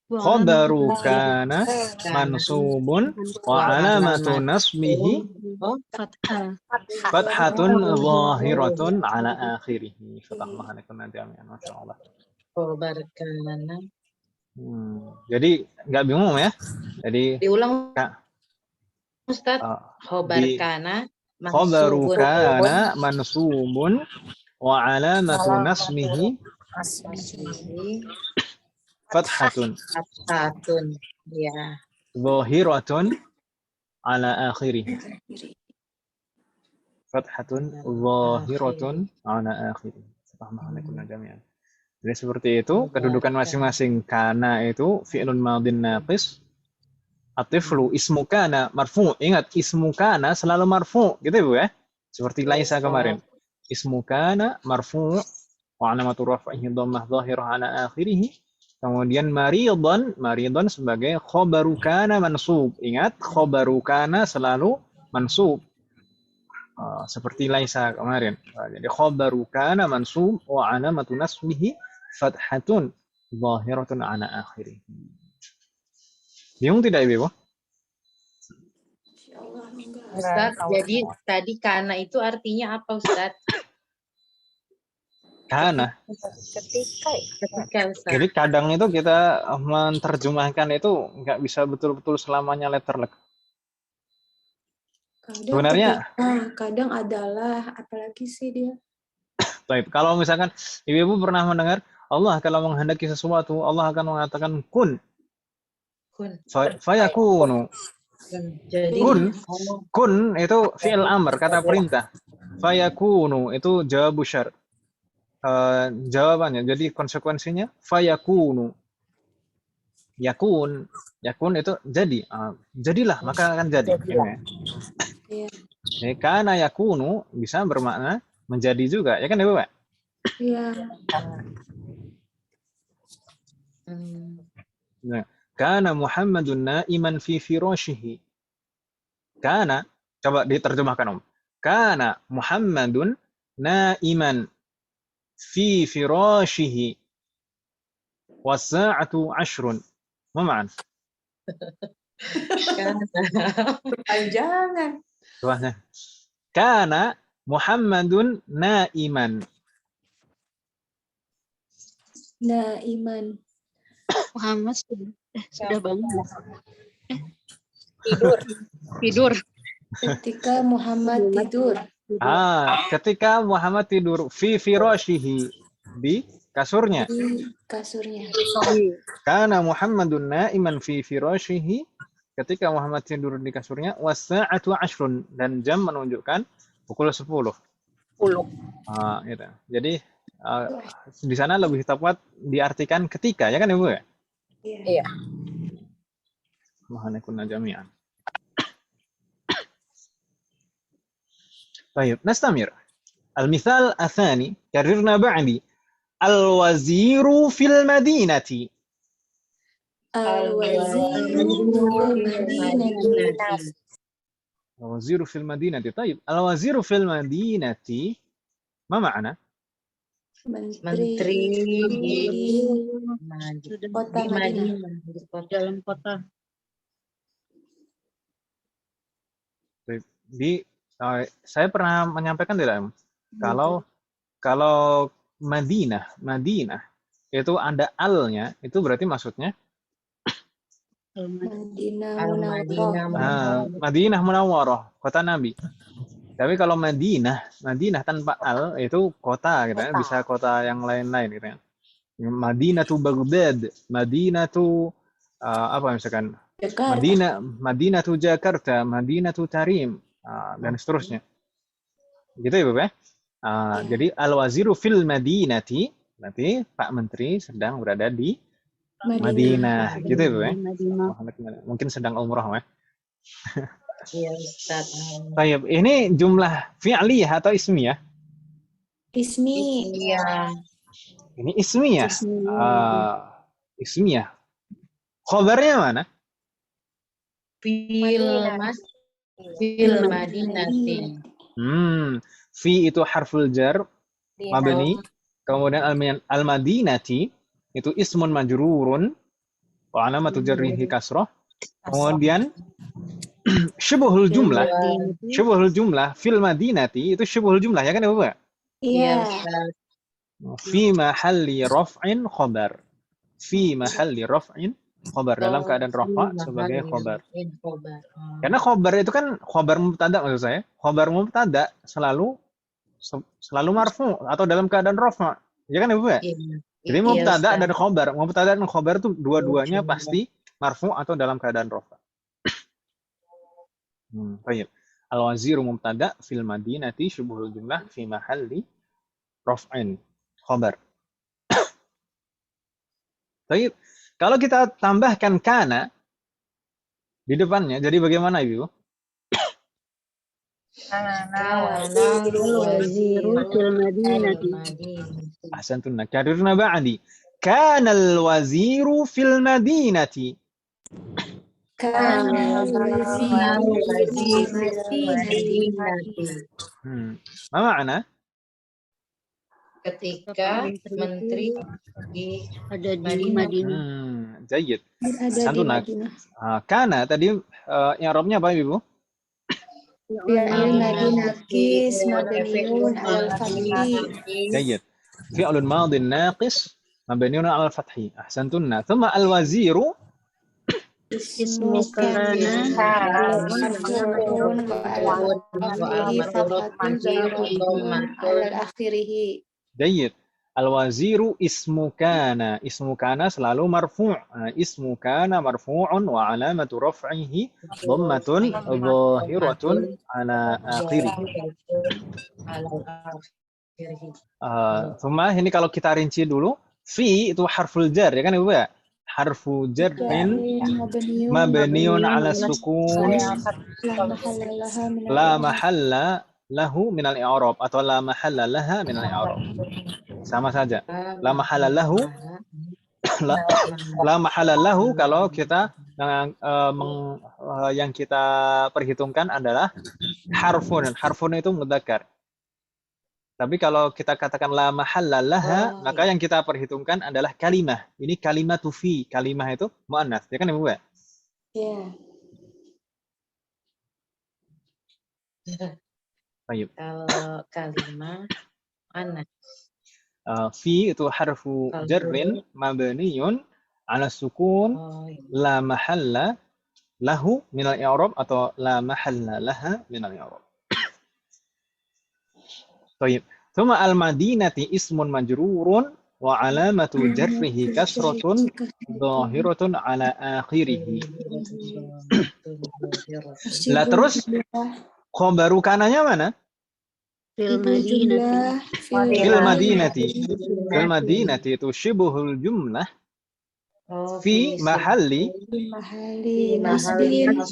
Khabaru kana mansubun wa alamatu nasbihi fathatun zahiratun ala akhirih. Fatahullah alaikum jami'an. Masyaallah. Khabar kana. Jadi nggak bingung ya. Jadi Diulang Ustaz. Khabar kana mansubun wa alamatu nasbihi fathatun ya. zahiratun ala akhirih. Fathatun zahiratun ala akhirih. Subhanallah jami'an. Jadi seperti itu kedudukan masing-masing. Kana itu fi'lun madin naqis. Atiflu ismu kana marfu. Ingat ismu kana selalu marfu, gitu Ibu ya. Seperti laisa kemarin. Ismu kana marfu wa alamatu raf'ihi dhammah dhahirah ala akhirih. Kemudian maridon sebagai khobaru kana mansub. Ingat, khobaru kana selalu mansub. Seperti laisa kemarin. Jadi khobaru kana mansub wa alamatu nasbihi fathatun zahiratun ala akhirih. Bingung tidak Ibu? Ustaz, jadi tadi kana itu artinya apa Ustaz? Kana. Ketika Ustaz. Jadi kadang itu kita menerjemahkan itu nggak bisa betul-betul selamanya letterlek. Sebenarnya kadang adalah, apalagi sih dia. Baik, kalau misalkan Ibu pernah mendengar Allah kalau menghendaki sesuatu, Allah akan mengatakan kun. Fayakunu. Jadi Kun itu fi'il amr, kata perintah. Fayakunu itu jawab syar. Jawabannya. Jadi konsekuensinya fayakunu. Yakun itu jadi. Jadilah, maka akan jadi. Iya. Karena yakunu bisa bermakna menjadi juga. Ya kan Ibu, Pak? Iya. Kana Muhammadun na'iman fi firashihi. Kana, coba diterjemahkan Om. Kana Muhammadun na'iman fi firashihi. Wasa'atu 'ashrun. Ma ma'an? Perpanjangan. Kana Muhammadun na'iman. Na'iman. Muhammad sudah bangun. Tidur. Ketika Muhammad tidur. Ketika Muhammad tidur fi firashihi, di kasurnya. Di kasurnya. Kana Muhammadun na'iman fi firashihi, ketika Muhammad tidur di kasurnya, wasa'atu 'ashrun, dan jam menunjukkan pukul 10. Gitu. Jadi di sana lebih tepat diartikan ketika, ya kan Ibu ya? Iya. Mahanakuna jami'an. Baik, nastamir. Al-mithal athani, karirna ba'di. Al-waziru fil madinati. Al-waziru fil madinati. Baik, al-waziru fil madinati. Ma ma'ana? Menteri di kota Madinah. Dalam kota. Saya pernah menyampaikan tidak, kalau Madinah itu ada al-nya, itu berarti maksudnya Madinah Munawwarah, kota Nabi. Tapi kalau Madinah tanpa al itu kota gitu ya, bisa kota yang lain-lain gitu ya. Madinatu Baghdad, Madinatu apa misalkan? Madinatu Jakarta, Madinatu Tarim, dan seterusnya. Gitu ya, Bapak. Jadi al-waziru fil madinati, berarti Pak Menteri sedang berada di Madinah. Gitu ya, Bapak. Mungkin sedang umroh ya. Iya Ustaz. Baik, ini jumlah fi'liyah atau ismiyah? Ismi. Iya. Ini ismiyah. Ismiyah. Khobarnya mana? Fil Madinati. Fi itu harful jar mabni, kemudian al-madinati itu ismun majrurun wa alamatu jarrihi kasrah. Kemudian syubuhul jumlah fil madinati itu syubuhul jumlah ya kan ya Bapak? Iya. Fi mahalli raf'in khabar. Fi mahalli raf'in khabar, dalam keadaan rafa sebagai khabar. Karena khabar itu kan khabar mubtada maksud saya. Khabar mubtada selalu marfu atau dalam keadaan rafa. Ya kan Ibu ya? Jadi mubtada dan khabar itu dua-duanya pasti marfu atau dalam keadaan rafa. Baik. Al-waziru mubtada fil madinati syubuhul jumlah fi mahalli raf'in khabar. Baik. Kalau kita tambahkan kana di depannya, jadi bagaimana Ibu? Al-waziru fil madinati. Ahsantun. Karirna ba'di. Kana al-waziru fil madinati. Kana al-waziru fil madinati. Ma ma'na? Ketika menteri Ada di Madinah. Jayyid. Ada di Madinah. Kana tadi i'rabnya apa Ibu? Fi'il madinakis mabniun al-fathi. Jayyid. Fi'lun madin naqis mabniun al fathi. Ahsantunna. Thumma al-waziru Ismu kana marfu'un wa al-akhirih. Jayyid. Al-waziru ismu kana. Ismu kana selalu marfu'. Ismu kana marfu'un wa alamatu raf'ihi dhammatun zahiratun ala akhirih. Ini kalau kita rinci dulu, fi itu harful jar ya kan Ibu ya? Harfu jarrin mabniun ala sukun la mahalla lahu min al-i'rab atau la mahalla laha min al-i'rab. Sama saja. La mahalla lahu la mahalla lahu kalau kita yang kita perhitungkan adalah harfun. Harfun itu mudzakkar. Tapi kalau kita katakan la mahalla laha, maka yang kita perhitungkan adalah kalimah. Ini kalimatu fi. Kalimah itu muannats. Ya kan Ibu ya? Iya. Baik. Kalau kalimah anak. Fi itu harfu jarrin mabniyun ala sukun la mahalla lahu min al-i'rab atau la mahalla laha min al-i'rab. Baik. Thumma al-madinati ismun majrurun wa alamatu jarrihi kasratun zahiratun ala akhirih. Lah terus khabaru kananya mana? Fil madinati. Fil madinati. Fil madinati itu syibhul jumlah fi mahalli nasbin.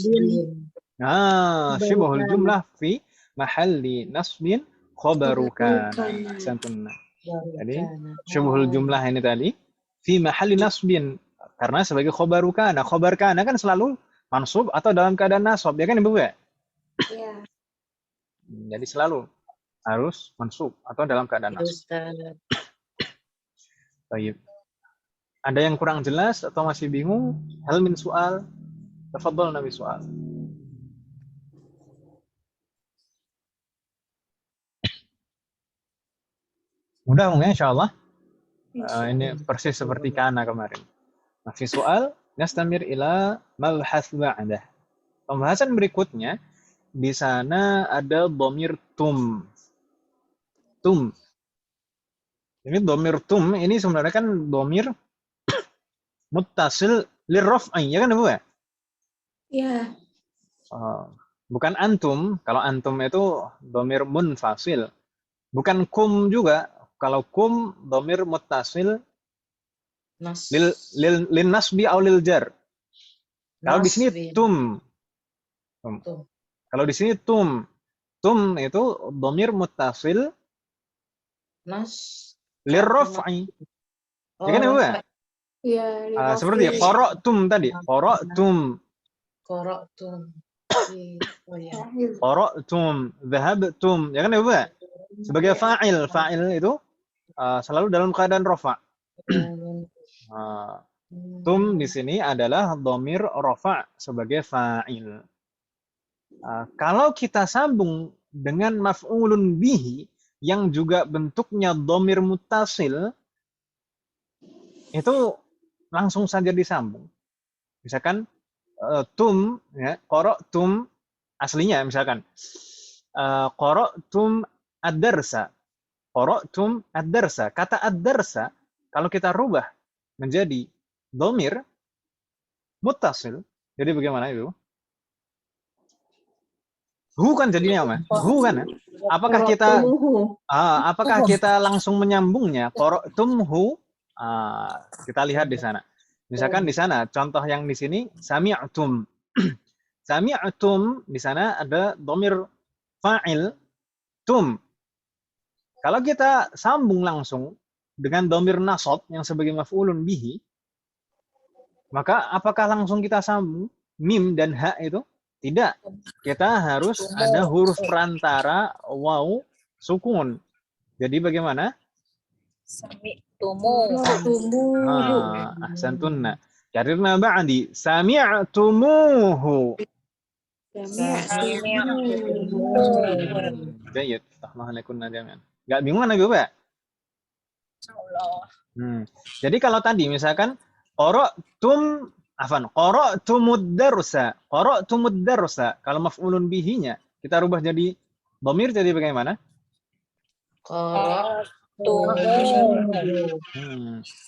Syibhul jumlah fi mahalli nasbin khabaru kana. Ahsantunna. Jadi syibhul jumlah ini tadi fi mahalli nasbin karena sebagai khabaru kana. Khabar kana kan selalu mansub atau dalam keadaan nasab, ya kan Ibu ya? Iya. Jadi selalu harus mansub atau dalam keadaan nasab. Baik. Ada yang kurang jelas atau masih bingung? Hal min soal? Tafadhol nabi soal. Mudah mungkin insyaallah. Ini persis seperti kana kemarin. Masih soal, nastamir ila mabhath ba'dah. Pembahasan berikutnya di sana ada dhamir tum. Tum. Ini dhamir tum ini sebenarnya kan dhamir muttasil lirraf'i, ya kan Ibu ya? Iya. Bukan antum. Kalau antum itu dhamir munfasil. Bukan kum juga. Kalau kum dhamir muttasil lil nasbi aw lil jar. Kalau di sini tum. Tum. Tum. Kalau di sini tum. Tum itu dhamir muttasil Nas. lirraf'i. Oh, Ya kan, Ibu ya? Iya, Seperti qara'tum tadi. Qara'tum. Qara'tum. Oh ya. Qara'tum. Dhahabtum. Ya kan, Ibu ya? Sebagai fa'il. Fa'il itu selalu dalam keadaan rafa'. Tum di sini adalah dhamir rafa' sebagai fa'il. Kalau kita sambung dengan maf'ulun bihi yang juga bentuknya dhamir muttasil, itu langsung saja disambung. Misalkan tum, ya, qara'tum aslinya misalkan qara'tum ad-darsa. Qara'tum ad-darsa. Kata ad-darsa kalau kita rubah menjadi dhamir muttasil, jadi bagaimana itu? Hu kan jadinya apa? Hu kan? Ya? Apakah kita langsung menyambungnya? Qara'tumhu. Kita lihat di sana. Misalkan di sana contoh yang di sini sami'tum. Sami'tum di sana ada dhamir fa'il tum. Kalau kita sambung langsung dengan dhamir nasab yang sebagai maf'ulun bihi, maka apakah langsung kita sambung mim dan ha itu? Tidak. Kita harus ada huruf perantara waw sukun. Jadi bagaimana? Ahsantunna. Karirna ba'di. Sami'tumuhu. Jayid. Tahmahalakunna jami'an. Nggak bingung kan, Ibu ya? Jadi kalau tadi misalkan qara'tumud darsa. Qara'tumud darsa. Kalau maf'ulun bihinya kita rubah jadi dhamir, jadi bagaimana?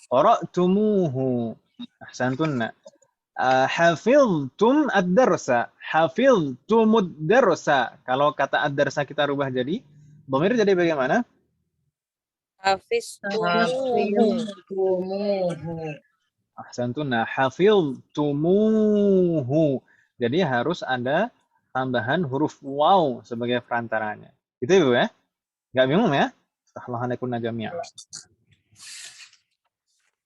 Qara'tumuhu. Ahsantunna. Hafiztum ad-darsa. Hafiztumud darsa. Kalau kata ad-darsa kita rubah jadi dhamir, jadi bagaimana? Ahsantuna, hafiztumuhu. Jadi harus ada tambahan huruf waw sebagai perantaranya. Gitu Ibu ya? Enggak bingung ya? Astaghfirullahaladzim jami'an.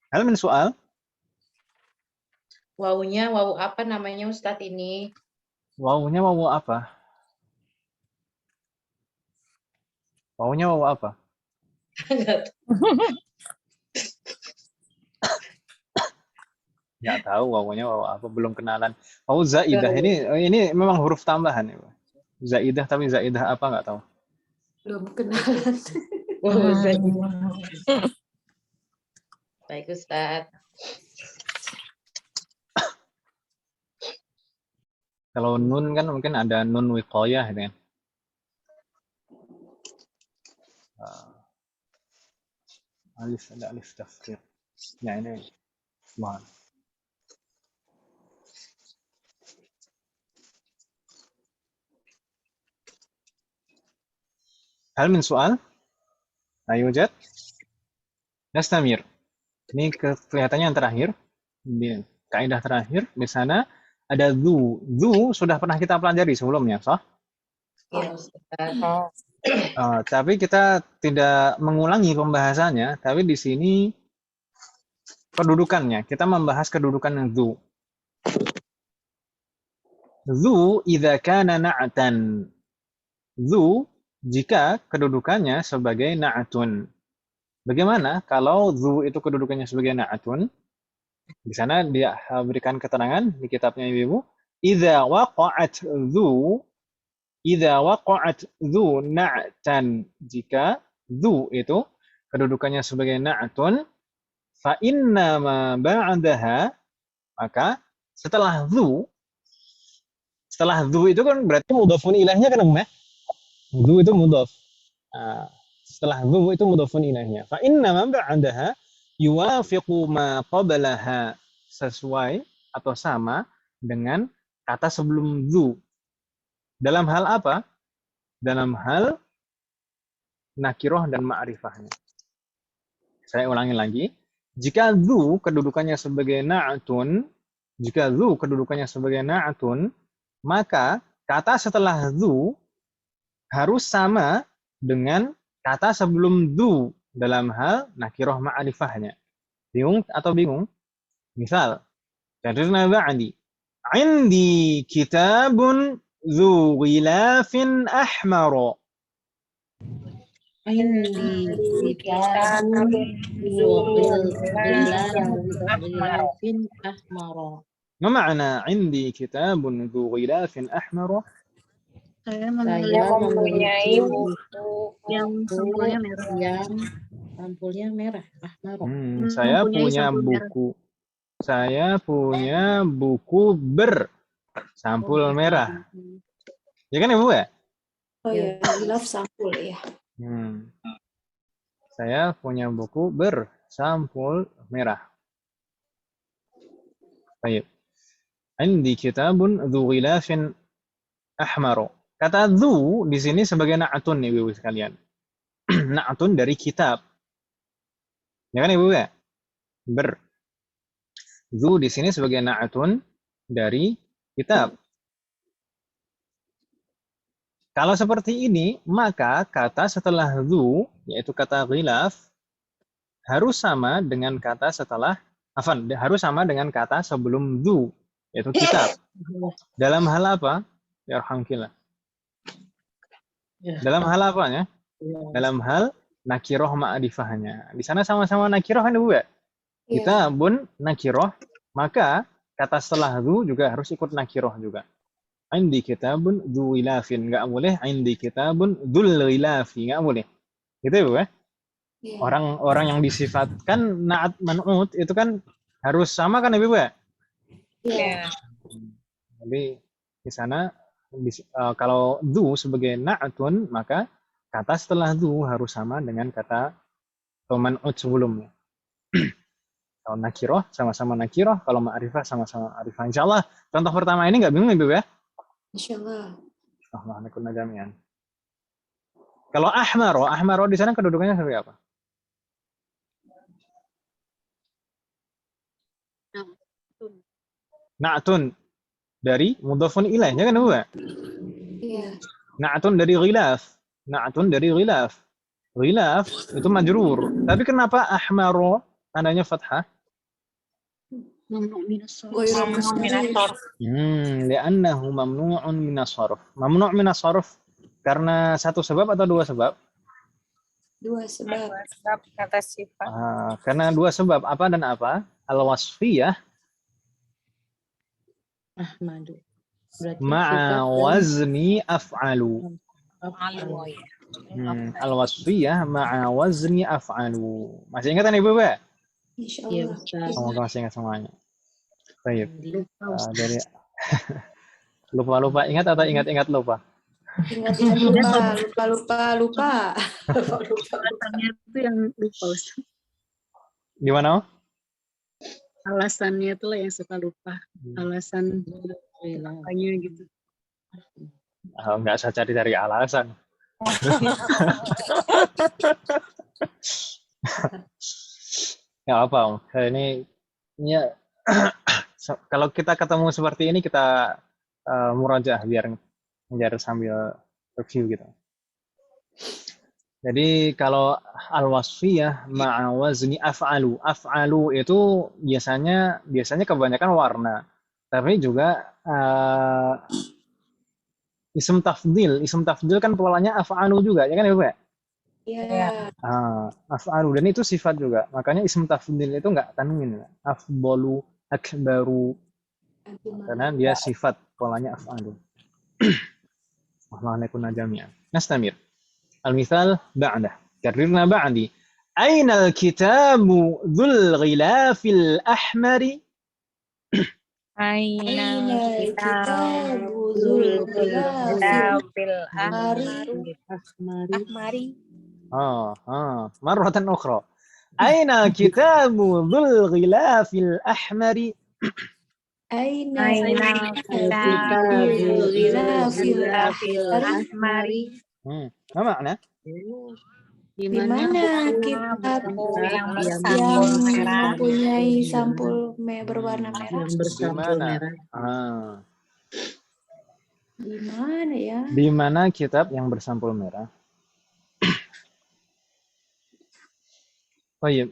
Hal min soal? Wawunya wawu apa namanya Ustadz ini? Wawunya wawu apa? Wawunya wawu apa? Nggak tahu wawunya wawu apa, belum kenalan. Wawu zaidah ini memang huruf tambahan ya, Pak. Zaidah, tapi zaidah apa nggak tahu. Belum kenalan. Baik Ustaz. Kalau nun kan mungkin ada nun wiqayah gitu kan. Alif, ada alif tafkhir. Ya ini mohon. Hal min soal? Ayo Jad. Nastamir. Ini kelihatannya yang terakhir. Di kaidah terakhir di sana ada zu. Zu sudah pernah kita pelajari sebelumnya, sah? Ya, Ustaz. Tapi kita tidak mengulangi pembahasannya, tapi di sini kedudukannya. Kita membahas kedudukan yang zu. Zu idza kana na'tan. Zu jika kedudukannya sebagai na'atun. Bagaimana kalau zu itu kedudukannya sebagai na'atun? Di sana dia berikan keterangan di kitabnya Ibu. Idza waqa'at zu na'tan. Jika zu itu kedudukannya sebagai na'atun, fa inna ma ba'daha, maka setelah zu itu kan berarti mudhafun ilaihnya kan, ya? Zu itu mudhaf. Setelah zu itu mudhafun ilaihnya. Fa inna ma ba'daha yuwafiqu ma qablaha, sesuai atau sama dengan kata sebelum zu. Dalam hal apa? Dalam hal nakiroh dan ma'rifahnya. Saya ulangi lagi. Jika zu kedudukannya sebagai na'atun, maka kata setelah dzu harus sama dengan kata sebelum dzu dalam hal nakirah ma'rifahnya. Bingung atau bingung? Misal, karirna ba'di. Indi kitabun dzu ghilafin ahmar. Indi kitabun ghilafin ahmar. Ma ma'na indi kitabun dzu ghilafin ahmar? Saya Saya mempunyai buku yang sampulnya merah. yang sampulnya merah, ahmar. Saya Mempunyai punya sampul merah. buku. Saya punya buku bersampul merah. Ya kan Ibu ya? Oh ya, love sampul ya. Saya punya buku bersampul merah. Baik. Indi kitabun dzu ghilafin ahmar. Kata dzu di sini sebagai na'atun nih Ibu sekalian. Na'atun dari kitab. Ya kan Ibu ya? Dzu di sini sebagai na'atun dari kitab. Kalau seperti ini, maka kata setelah dzu, yaitu kata ghilaf, harus sama dengan kata setelah, harus sama dengan kata sebelum dzu, yaitu kitab. Dalam hal apa? Ya alhamdulillah. Dalam hal apanya? Dalam hal nakirah ma'rifahnya. Di sana sama-sama nakirah kan Ibu ya? Kita pun nakirah, maka kata setelah dzu juga harus ikut nakirah juga. Indi kitabun dzu ghilafin, enggak boleh indi kitabun dzul ghilafi, enggak boleh. Gitu ya, Bu ya? Orang yang disifatkan na'at man'ut itu kan harus sama kan Ibu ya? Iya. Jadi di sana kalau dzu sebagai na'atun, maka kata setelah dzu harus sama dengan kata atau man'ut sebelumnya. Kalau nakirah sama-sama nakirah, kalau ma'rifah sama-sama ma'rifah. Insyaallah contoh pertama ini nggak bingung Ibu ya? Insyaallah. Allahumma jami'an. Kalau ahmaro di sana kedudukannya seperti apa? Na'atun dari mudhafun ilaih, ya kan Bu ya? Iya. Na'atun dari ghilaf. Na'atun dari ghilaf. Ghilaf itu majrur. Tapi kenapa ahmaro tandanya fathah? Mamnu' minas sarf. Li'annahu mamnu'un minas sarf. Mamnu' minas sarf karena satu sebab atau dua sebab? Dua sebab. Kata sifat. Karena dua sebab, apa dan apa? Al-wasfiyah Ahmadu. ma'a wazni af'alu. Al-wasfiyah ma'a wazni af'alu. Masih ingat kan Ibu, Pak? Insyaallah. Semoga masih ingat semuanya. Baik. Dari lupa ingat atau ingat lupa? Ingat lupa. Alasannya itu yang lupa, Ustaz. Gimana? Alasannya itulah yang suka lupa. Alasan apanya gitu. Nggak usah cari alasan. Nggak apa, Om. Ini ya, kalau kita ketemu seperti ini kita murajaah biar sambil review gitu. Jadi kalau al-wasfiyah ma'a wazni af'alu. Af'alu itu biasanya kebanyakan warna. Tapi juga ism tafdil. Ism tafdil kan polanya af'alu juga, ya kan Ibu ya? Iya. Af'alu, dan itu sifat juga. Makanya ism tafdil itu enggak tanwin. Afdalu, akbaru. Karena dia sifat, polanya af'alu. Allahumma jami'an. Nastamir. Al-mithal ba'dah. Karirna ba'di. Aina al-kitabu dzul ghilafil ahmari? Aina kitabu dzul ghilafil ahmari. Marratan ukhra. Aina al-kitabu dzul ghilafil ahmari? Aina kitabu ghilafil ahmari. Apa makna? Di mana kitab yang mempunyai sampul berwarna merah? Yang bersampul merah. Di mana ya? Di mana kitab yang bersampul merah? Oh iya,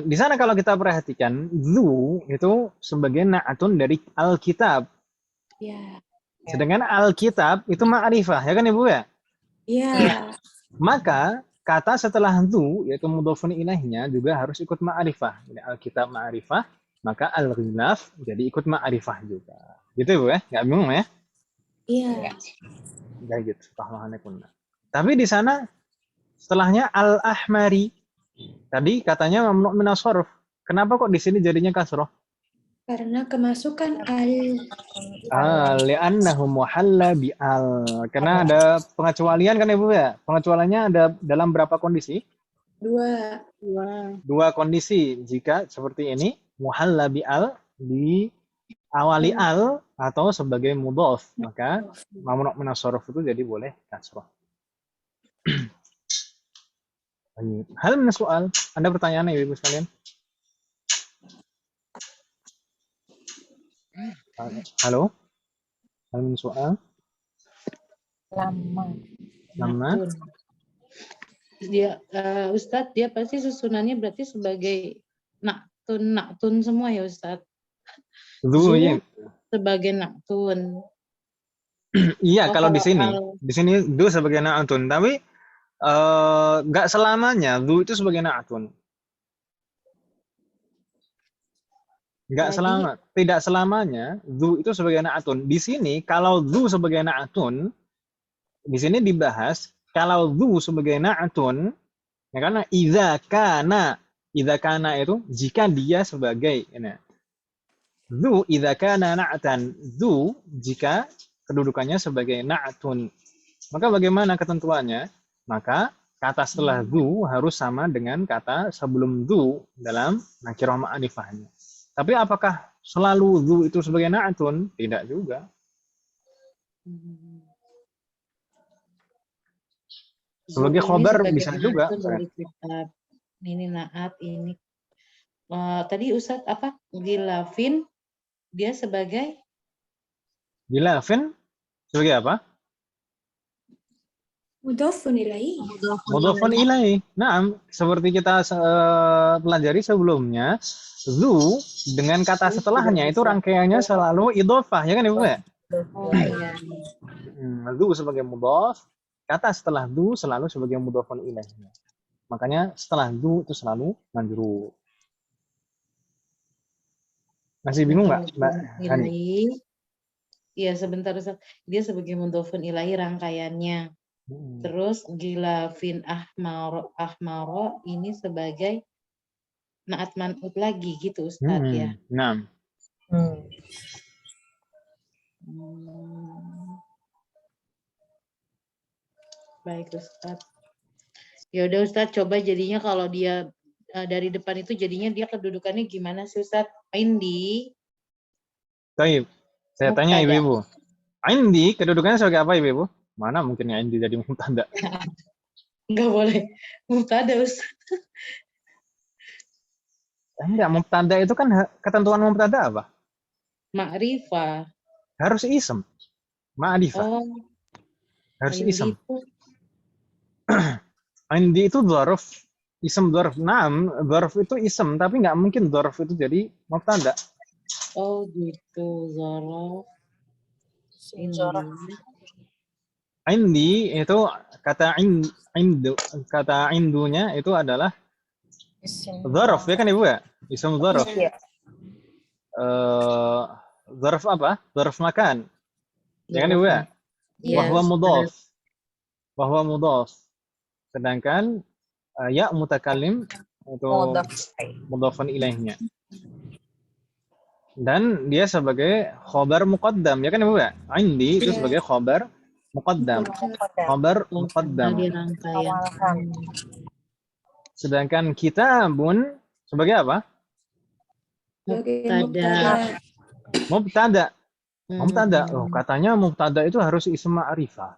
di sana kalau kita perhatikan, zu itu sebagai na'atun dari Alkitab. Ya. Sedangkan Alkitab itu ma'rifah, ya kan Ibu ya? Iya. Maka kata setelah zu, yaitu mudhofun ilaihnya juga harus ikut ma'rifah. Jadi Alkitab ma'rifah, maka al-ghilaf jadi ikut ma'rifah juga. Gitu Ibu ya? Nggak bingung ya? Iya. Kayak gitu, pahlawannya kunna. Tapi di sana setelahnya al-ahmari. Tadi katanya mamnu' minas sharf. Kenapa kok di sini jadinya kasroh? Karena kemasukan al. Li'annahu muhalla bi'al. Karena ada pengecualian kan Ibu ya? Pengecualiannya ada dalam berapa kondisi? 2. Dua kondisi. Jika seperti ini, muhalla bi'al diawali al atau sebagai mudhof, maka mamnu' minas sharf itu jadi boleh kasroh. Hal min soal, Anda pertanyaan Ibu sekalian? Halo? Hal min soal? Lama. Nama? Dia Ustadz, dia pasti susunannya berarti sebagai naktun semua ya Ustadz. Zu, iya. Sebagai naktun. Iya, kalau di kalau sini du sebagai na'atun, tapi nggak selamanya du itu sebagai na'atun. Tidak selamanya du itu sebagai na'atun. Di sini kalau du sebagai na'atun, di sini dibahas kalau du sebagai na'atun, ya karena idza kana itu jika dia sebagai du idza kana na'atan, du jika kedudukannya sebagai na'atun. Maka bagaimana ketentuannya? Maka kata setelah du harus sama dengan kata sebelum du dalam nakirah ma'rifahnya. Tapi apakah selalu du itu sebagai na'atun? Tidak juga. Sebagai khobar bisa juga. Dari kitab. Ini naat, ini. Tadi Ustadz apa? Gilafin, dia sebagai? Gilafin sebagai apa? Mudhofun ilaih. Mudhofun ilaih. Nah, seperti kita pelajari sebelumnya, zu dengan kata setelahnya itu rangkaiannya selalu idhofah, ya kan Ibu ya? Oh iya. Zu sebagai mudhof, kata setelah zu selalu sebagai mudhofun ilaihnya. Makanya setelah zu itu selalu majrur. Masih bingung nggak, Mbak Hani? Iya, sebentar Ustaz. Dia sebagai mudhofun ilahi rangkaiannya. Terus gilafin ahmaro ini sebagai naat man'ut lagi gitu Ustaz ya. Nah. Baik Ustaz. Ya udah Ustaz, coba jadinya kalau dia dari depan itu jadinya dia kedudukannya gimana sih Ustaz? Indi. Baik. Saya tanya Ibu-ibu. Indi kedudukannya sebagai apa Ibu-ibu? Mana mungkin ya Indi jadi mubtada? Enggak boleh. Mubtada Ustaz. Enggak, mubtada itu kan ketentuan mubtada apa? Ma'rifah. Harus ism. Ma'rifah. Oh. Harus ism. Indi itu dzarf. Ism dzarf. Naam, dzarf itu ism, tapi nggak mungkin dzarf itu jadi mubtada. Oh gitu, dzarf. Indi itu kata indunya itu adalah dzarf, ya kan Ibu ya? Ism dzarf. Dzarf apa? Dzarf makan. Ya kan Ibu ya? Wahwa mudhaf. Wahwa mudhaf. Sedangkan ya mutakallim itu mudhafun ilaihnya. Dan dia sebagai khobar muqaddam, ya kan Ibu ya? Indi itu sebagai khobar muqaddam. Khobar muqaddam. Sedangkan kitabun sebagai apa? Mubtada. Mubtada. Oh, katanya mubtada itu harus ism ma'rifah.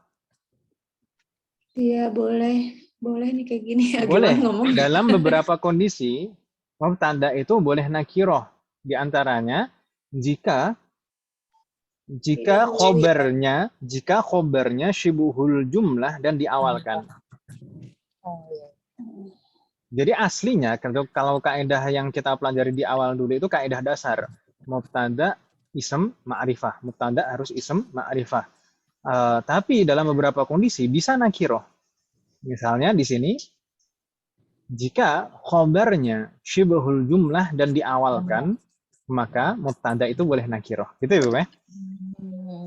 Iya, boleh. Boleh nih kayak gini. Boleh. Dalam beberapa kondisi, mubtada itu boleh nakiroh. Di antaranya, jika Jika Tidak khobarnya syibuhul jumlah dan diawalkan. Oh, iya. Jadi aslinya kalau kaidah yang kita pelajari di awal dulu itu kaidah dasar. Mubtada ism ma'rifah. Mubtada harus ism ma'rifah. Tapi dalam beberapa kondisi bisa nakiroh. Misalnya di sini jika khobarnya syibuhul jumlah dan diawalkan, maka mubtada itu boleh nakiroh. Gitu ya, Bu?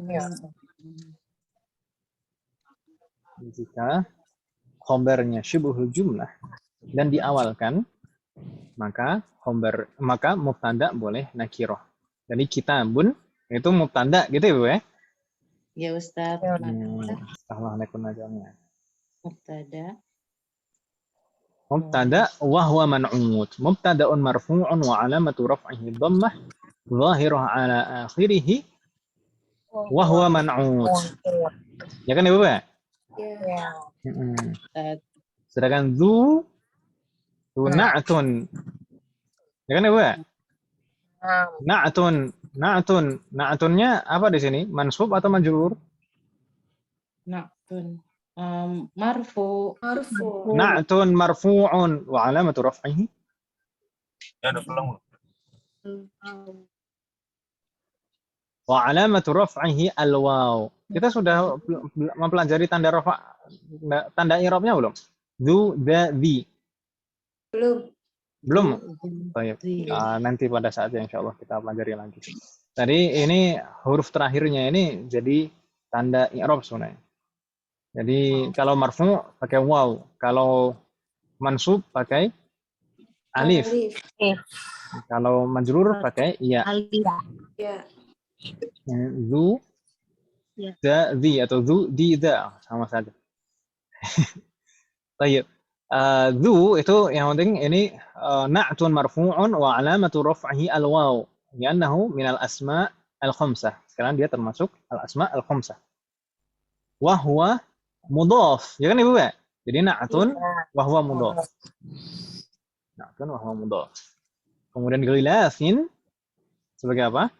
Iya. Jika khobarnya syibuhul jumlah dan diawalkan, maka mubtada boleh nakiroh. Jadi kitabun itu mubtada gitu ya, Bu? Ya Ustaz. Assalamualaikum najamnya. Mubtada. مبتدا وهو منعوت مبتدا مرفوع وعلامة رفعه الضمة ظاهرة على آخره وهو منعوت. Ya kan Ibu ya? Ya. Ustaz. Sedangkan zu na'tun. Ya kan Ibu ya? Na'tunnya apa di sini? Mansub atau majrur? Na'tun. Marfu. Na'tun marfu'un wa alamatu raf'ihi wa alamatu raf'ihi al-waw. Kita sudah mempelajari tanda i'rabnya belum? Zu, da, di. Belum. Baik. Nanti pada saatnya insya Allah kita pelajari lagi. Tadi ini huruf terakhirnya ini jadi tanda i'rab sebenarnya. Jadi kalau marfu pakai waw, kalau mansub pakai alif. Kalau majrur pakai ya. Ya. Zu, da, di atau zu, di, da sama saja. Baik. Zu itu yang penting ini na'tun marfu'un wa alamatu raf'ihi al-waw li'annahu min al-asma' al-khamsah. Sekarang dia termasuk al-asma' al-khamsah. Wa huwa mudhaf. Ya kan Ibu ya? Jadi na'tun wa huwa mudhaf. Na'tun wa huwa mudhaf. Kemudian ghilafin sebagai apa?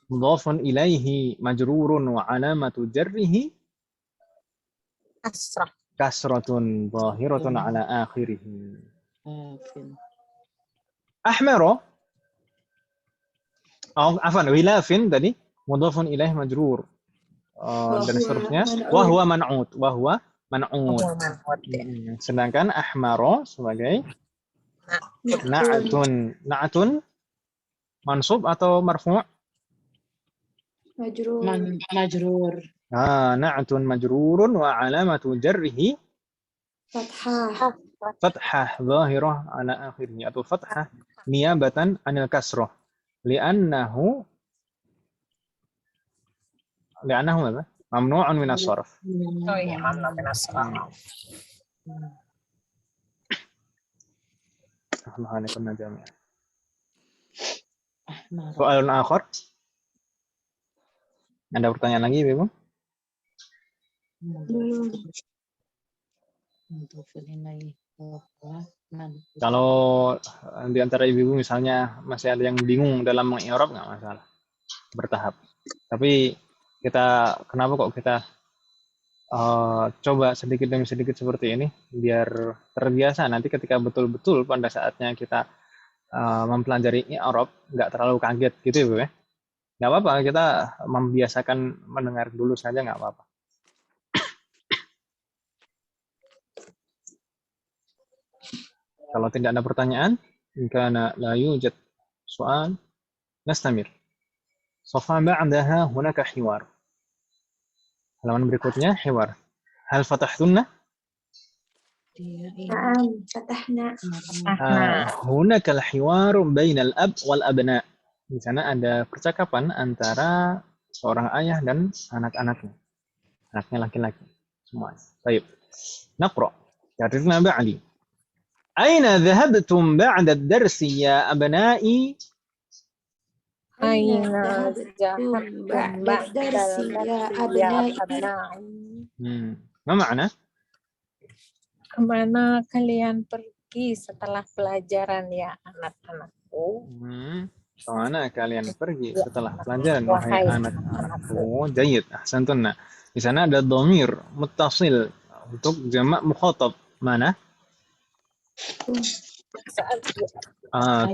Mudhafun ilaihi majrurun wa alamatu jarrihi kasratun zahiratun ala akhirih. Ahmaro. Ghilafin tadi mudhafun ilaih majrur. Dan seterusnya wa huwa man'ut. Sedangkan ahmaro sebagai na'tun mansub atau marfu'? Majrur. Na'tun majrurun wa alamatu jarrihi fathah zahirah ala akhirih atau fathah niyabatan anil kasrah li'annahu apa? Mamnu'un min as-sarf. Oh iya, mamnu'un min as-sarf. Assalamualaikum najamnya. Soalun akhar. Ada pertanyaan lagi, Ibu? Kalau di antara ibu misalnya masih ada yang bingung dalam mengi'rab nggak masalah, bertahap. Tapi kenapa kok kita coba sedikit demi sedikit seperti ini biar terbiasa nanti ketika betul-betul pada saatnya kita mempelajari i'rab nggak terlalu kaget gitu ya Bu ya. Nggak apa-apa, kita membiasakan mendengar dulu saja nggak apa-apa. Kalau tidak ada pertanyaan, jika la yujad soal, nastamir. Safa ba'daha hunaka hiwar. Halaman berikutnya hiwar. Hal fatahtunna? Fatahna. Hunaka al-hiwar bainal ab wal abna. Di sana ada percakapan antara seorang ayah dan anak-anaknya. Anaknya laki-laki semua. Baik. Naqra. Jarribna ba'di. Aina dhahabtum ba'da ad-darsi ya abna'i? Aina dhahabtum ba'da ad-darsi ya abna'i? Ma ma'na? Kemana kalian pergi setelah pelajaran ya anak-anakku? Kemana kalian pergi setelah pelajaran, wahai anak-anakku? Jayyid, ahsantunna. Di sana ada dhamir muttasil untuk jamak mukhatab. Mana?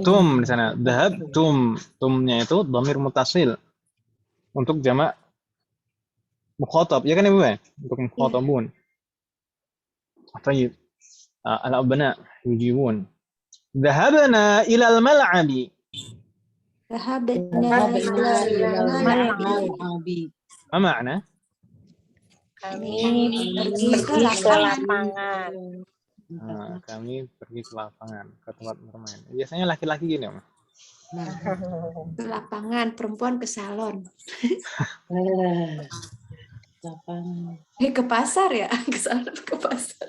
Tum di sana. Dhahab tum. Tumnya itu dhamir muttasil untuk jamak mukhatab. Ya kan Ibu ya? Untuk mukhatabun. Tayyib. Al-abna yujibun. Dhahabna ilal mal'abi. Dhahabna ilal Abi. Apa makna? Kami pergi ke lapangan. Kami pergi ke lapangan, ke tempat bermain. Biasanya laki-laki gini, Om. ke lapangan, perempuan ke salon. Lapangan. Ke pasar ya, ke salon ke pasar.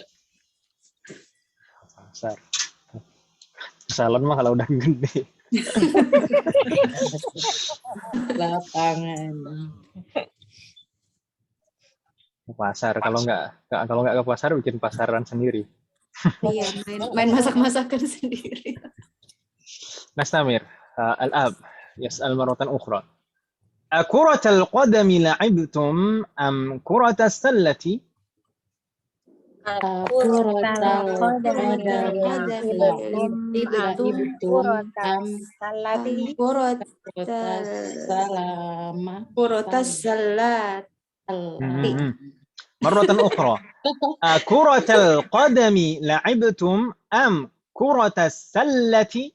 Pasar. Salon mah kalau udah gede. Lapangan. Ke pasar. Kalau nggak ke pasar, bikin pasaran sendiri. Iya, main masak-masakan sendiri. Nastamir. Al-ab. Yas'al maratan ukhra. Akuratal qadami la'ibtum am kuratas sallati? Maratan ukhra. Akuratal qadami la'ibtum am kuratas sallati?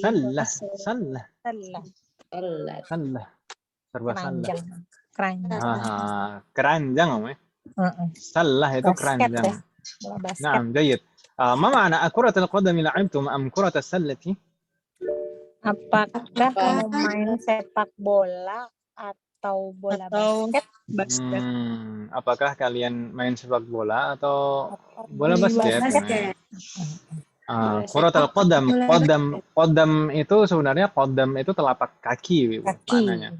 Sallah. Serba sallah. Keranjang, Om. Sallah itu keranjang. Naam, jayyid. Ma ma'na akuratul qadami la'ibtum am kuratas sallati? Apakah kamu main sepak bola atau bola basket? Apakah kalian main sepak bola atau bola basket? Kuratul qadam itu sebenarnya qadam itu telapak kaki maknanya.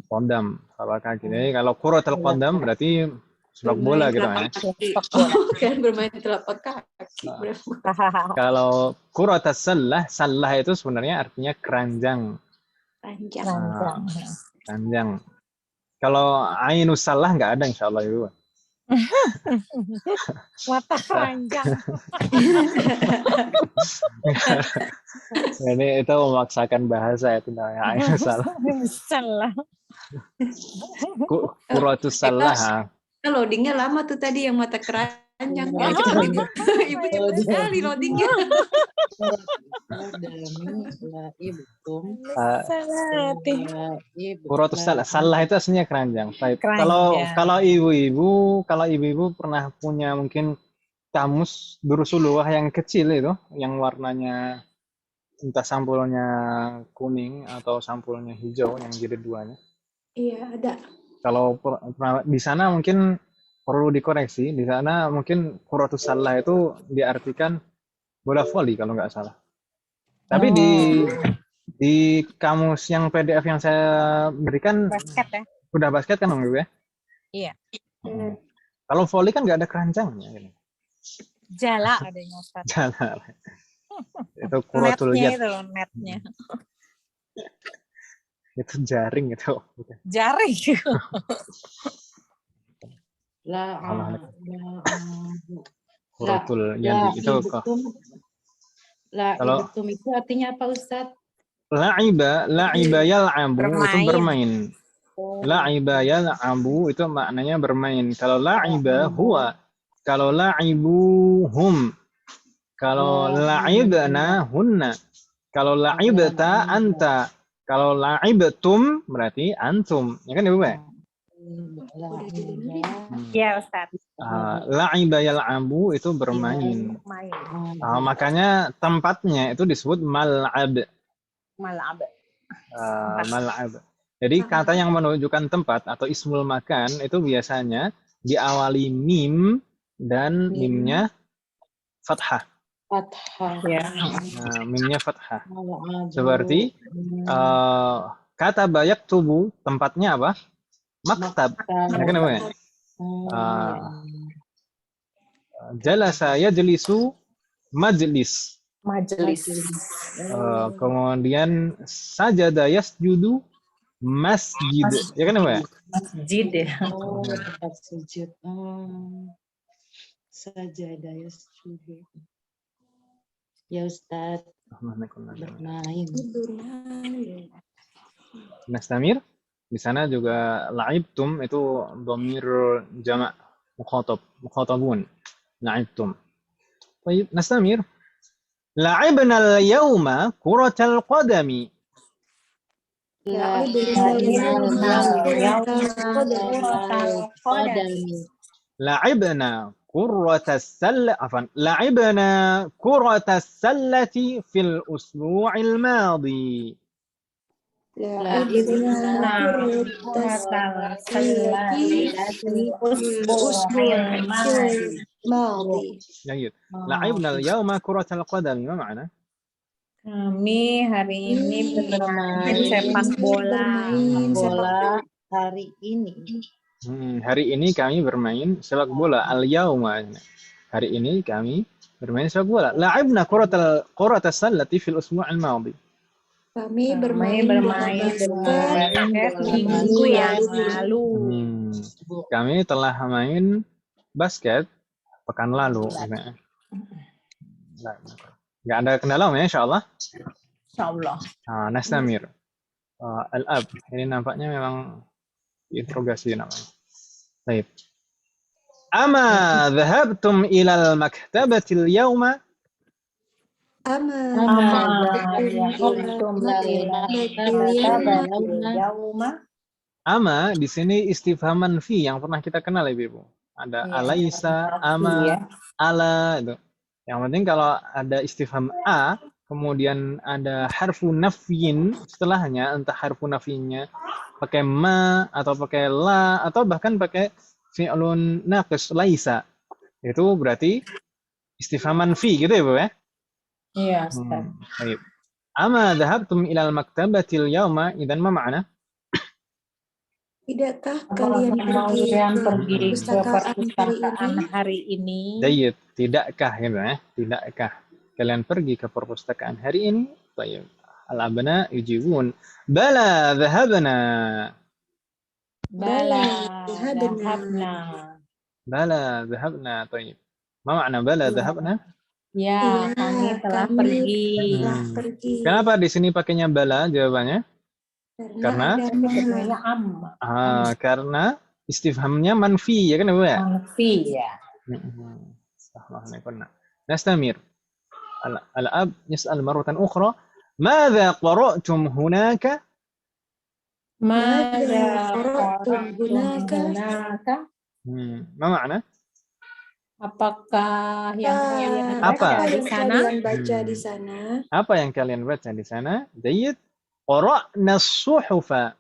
Qadam, telapak kaki. Jadi kalau kuratul qadam berarti sepak bola gitu ya. Kan bermain telapak kaki. Kalau kuratus sallah itu sebenarnya artinya keranjang. Keranjang. Kalau ainus salah nggak ada insyaallah Ibu. Mata keranjang. Ini itu memaksakan bahasa itu namanya ainus salah. Salah. Kuratus salah. Loadingnya lama tuh tadi yang mata keranjang. Ibu cepet sekali loadingnya. Kuratus salah itu aslinya keranjang. Kalau ibu-ibu pernah punya mungkin kamus Durusuluwah yang kecil itu, yang warnanya entah sampulnya kuning atau sampulnya hijau yang jilid duanya. Iya, ada. Kalau di sana mungkin perlu dikoreksi. Di sana mungkin kuratus salah itu diartikan bola voli kalau nggak salah. Tapi di kamus yang PDF yang saya berikan Basket ya? Udah basket kan Om Ibu ya? Iya. Kalau voli kan nggak ada keranjangnya. Jala adanya Ustaz. Jala. Itu kuratul yad. Netnya. Itu jaring itu. Jaring. Kuratul yad itu kok. Ibtum itu artinya apa Ustaz? La'iba yal'abu itu bermain. La'iba yal'abu itu maknanya bermain. Kalau la'iba huwa, kalau la'ibu hum, kalau la'ibna hunna, kalau la'ibta anta, kalau la'ibtum berarti antum. Ya kan Ibu ya? Iya Ustaz. La'iba yal'abu itu bermain. Makanya tempatnya itu disebut mal'ab. Mal'ab. Jadi kata yang menunjukkan tempat atau ismul makan itu biasanya diawali mim dan mimnya fathah. Ya. Mimnya fathah. Seperti kata bayak tubuh tempatnya apa? Maktab. Ya kan, Ah, jalasa yajlisu majlis. Majelis. Kemudian sajada yasjudu masjid. Ya kan, Mbak? Masjid ya. Tempat sujud. Sajadah yasjudu. Ya Ustaz, bermain. Nastamir. Di sana juga la'ibtum itu dhamir jama' mukhatabun. La'ibtum. Baik, nastamir. La'ibna al-yawma kuratal qadami. لعبنا كرة السلة لعبنا كرة السلة في الأسبوع الماضي. جيد. لعبنا اليوم كرة القدم. ما معنى؟ Kami hari ini bermain sepak bola. Hari ini. Hari ini kami bermain sepak bola. Al-yawma. Hari ini kami bermain sepak bola. La'ibna kurata sallati fil usbu' al-madi. Kami bermain basket minggu yang lalu. Kami telah main basket pekan lalu. Nggak ada kendala ya, insyaallah. Insyaallah. Nastamir. Al-ab. Ini nampaknya memang interogasi namanya. Baik. Ama dhahabtum ilal maktabatil yawma? Ama di sini istifham manfi yang pernah kita kenal ya, Ibu. Ada alaisa, ama, ala itu. Yang penting kalau ada istifham a, kemudian ada harfu nafyin setelahnya, entah harfu nafyinya pakai ma atau pakai la atau bahkan pakai fi'lun naqis laisa. Itu berarti istifham manfi gitu ya, Bu ya? Iya, Ustaz. Baik. Ama dhahabtum ilal maktabatil yawma, idzan ma ma'na? Tidakkah kalian pergi ke perpustakaan hari ini? Jayyid, tidakkah gitu ya? Tidakkah kalian pergi ke perpustakaan hari ini? Baik. Al-abna yujibun bala dhahabna. Bala dhahabna. Baik. Ma makna bala dhahabna? Ya, kami telah pergi. Kenapa di sini pakainya bala jawabannya? Karena karena istifhamnya manfi ya kan, Bu ya? Manfi ya. Nastamir. Al-ab yas'al marratan ukhra, "Madza qara'tum hunaka?" Madza qara'tum hunaka? Ma makna? Apakah yang kalian baca di sana? Apa yang kalian baca di sana? Jayyid. Qara'na as-suhufa.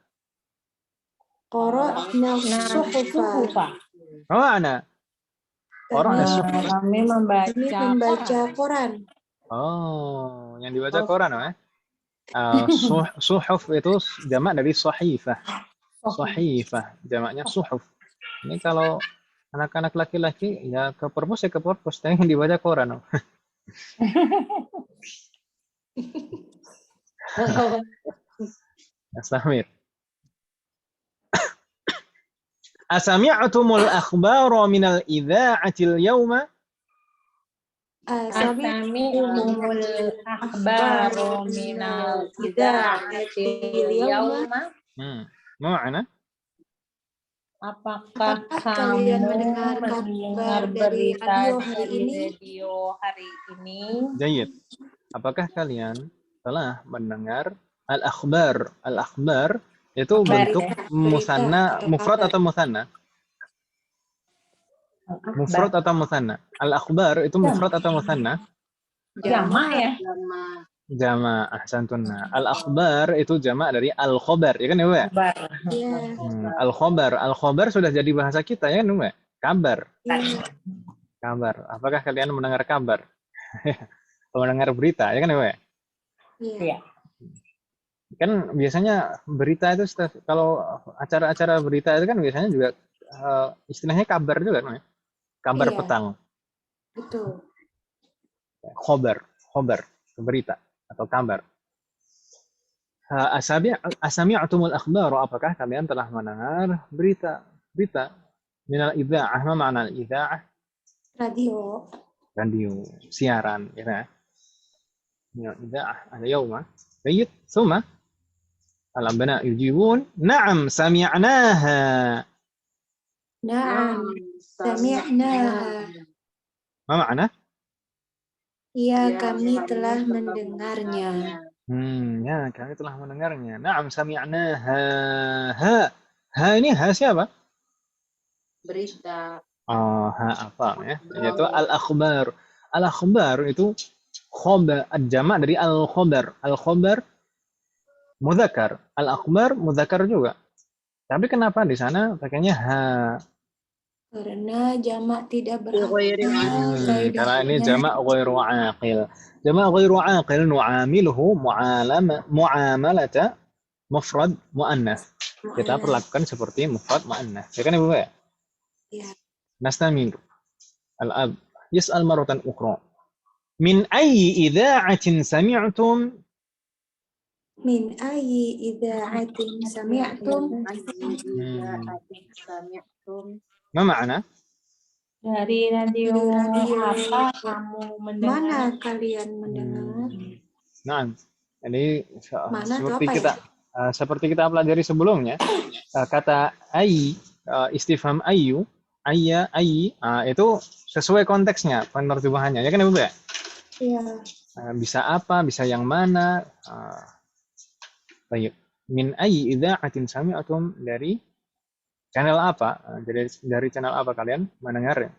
Qara'na as-suhufa. Ma makna? Qara'na as-suhufa. Kami membaca koran. Oh, yang dibaca koran ya? Suhuf itu jamak dari sahifah. Sahifah, jamaknya suhuf. Ini kalau anak-anak laki-laki ya ke perpus yang dibaca koran. Nastamir. Asami'tumul akhbara minal idza'atil yawma? Asami'tumul akhbara minal idza'atil yawma? Ma makna? Apakah kalian mendengar berita dari radio hari ini? Jayyid. Apakah kalian telah mendengar al-akhbar? Al-akhbar itu bentuk musanna, mufrad atau musanna? Mufrad atau musanna? Al-akhbar itu mufrad atau musanna? Jamak ya. Jamak, ahsantunna. Al-akhbar itu jamak dari al-khobar, ya kan ya, Bu? Al-khobar. Al-khobar sudah jadi bahasa kita ya kan, Bu? Kabar. Kabar. Apakah kalian mendengar kabar? Mendengar berita, ya kan ya, Bu? Iya. Kan biasanya berita itu kalau acara-acara berita itu kan biasanya juga istilahnya kabar juga kan? Kabar Iya. petang. Betul. Khobar, berita atau kabar. Asami'tumul akhbar, apakah kalian telah mendengar berita? Minal idza'ah, apa makna idza'ah? Radio. Radio, siaran, ya. Minal idza'ah al-yawma. Baik, thumma al-abna yujibun, na'am sami'naha. Na'am, sami'naha. Ma makna? Iya, kami telah mendengarnya. Ya, kami telah mendengarnya. Na'am sami'naha. Ha ini ha siapa? Berita. Ha apa ya? Yaitu al-akhbar. Al-akhbar itu khobar, jamak dari al-khobar. Al-khobar mudzakkar, al-akhbar mudzakkar juga. Tapi kenapa di sana pakainya ha? Karena jamak tidak berakal. Karena ini jamak ghairu aqil. Jamak ghairu aqil nu'amiluhu mu'amalata mufrad mu'annas. Kita perlakukan seperti mufrad mu'annas. Ya kan Ibu ya? Iya. Nastamir. Al-ab yas'al maratan ukhra. Min ayyi idza'atin sami'tum? Min ayyi idza'atin sami'tum? Ma makna? Dari radio apa kamu mendengar? Mana kalian mendengar? Nah, ini Mana atau seperti apa kita seperti kita pelajari sebelumnya, kata ai, istifham ayu, ayya, ayi, itu sesuai konteksnya, penerjemahannya. Ya kan Ibu ya? Iya. Bisa apa, bisa yang mana. Baik. Min ayyi idza'atin sami'tum, dari channel apa? Dari channel apa kalian mendengarnya?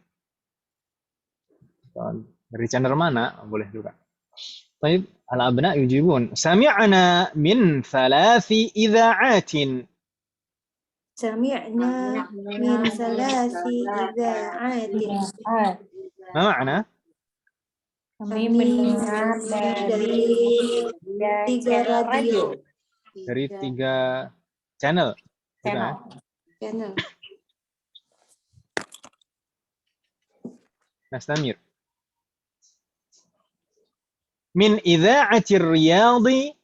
Dari channel mana? Boleh juga. Baik, al-abna yujibun. Sami'na min 3 idza'atin. Sami'na min 3 idza'atin. Ma makna? Kami mendengar dari 3 radio. Dari 3 channel. Gitu, ya? Channel. Nastamir. Min idza'atir riyadi.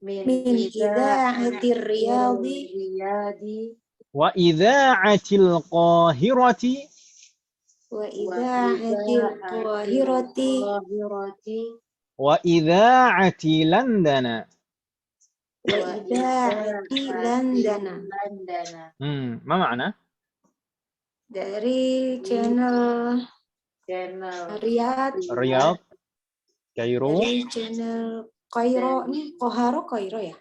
Min idza'atir riyadi. Wa idza'atil qahirati. Wa idza'atil qahirati. Wa idza'ati Londana. Wa idza'ati Londana. Ma makna? Dari channel Riyadh, Kairo. dari channel Kairo, nih Kairo ya.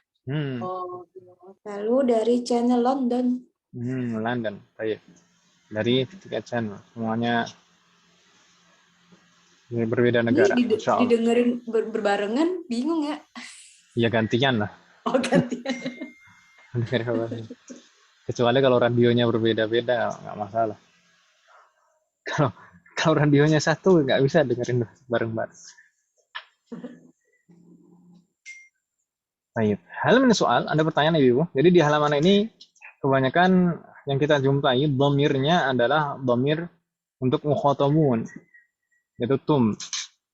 Lalu dari channel London. London. Baik. Dari 3 channel, semuanya berbeda negara. Ini didengerin berbarengan, bingung ya? Ya gantian lah. Oh, gantian. Kecuali kalau radionya berbeda-beda, nggak masalah. Kalau radionya satu, nggak bisa dengerin bareng-bareng. Baik. Halaman soal, ada pertanyaan Ibu? Jadi di halaman ini kebanyakan yang kita jumpai dhamirnya adalah dhamir untuk mukhatabun, yaitu tum.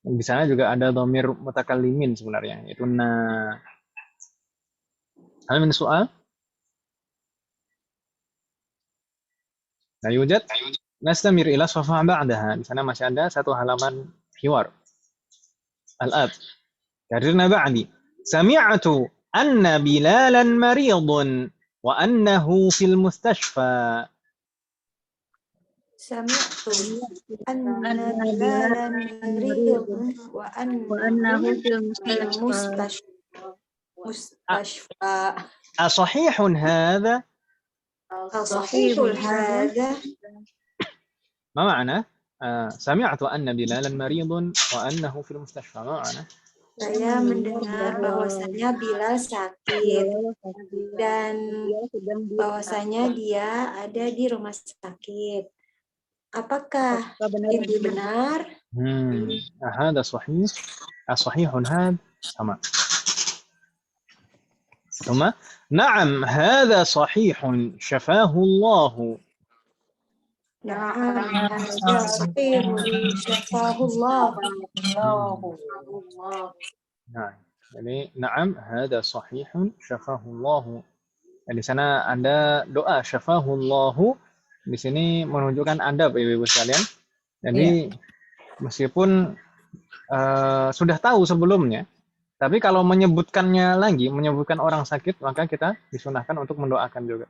Di sana juga ada dhamir mutakallimin sebenarnya, yaitu na. Halaman soal? La yujad. Nastamir ila safha ba'daha. Di sana masih ada satu halaman hiwar. Al-ab. Karirna ba'di. Sami'atu anna Bilalan maridun wa annahu fil mustashfa. Sami'tu anna Bilalan maridun wa annahu fil mustashfa. Asahihun hadha? Asahihul hadha? ما معنى سمعت أن بلالا مريض وأنه في المستشفى ما معنى Saya mendengar bahwasanya Bilal sakit dan bahwasanya dia ada di rumah sakit. Apakah itu benar? هذا صحيح. الصحيح هذا سمع. ثم نعم هذا صحيح شفاه الله. Na'am, hadza sahihun syafahullah. Nah, jadi na'am hada sahihun syafahullahu. Di sana ada doa syafahullahu. Di sini menunjukkan adab ibu-ibu sekalian. Jadi meskipun sudah tahu sebelumnya, tapi kalau menyebutkannya lagi, menyebutkan orang sakit, maka kita disunahkan untuk mendoakan juga.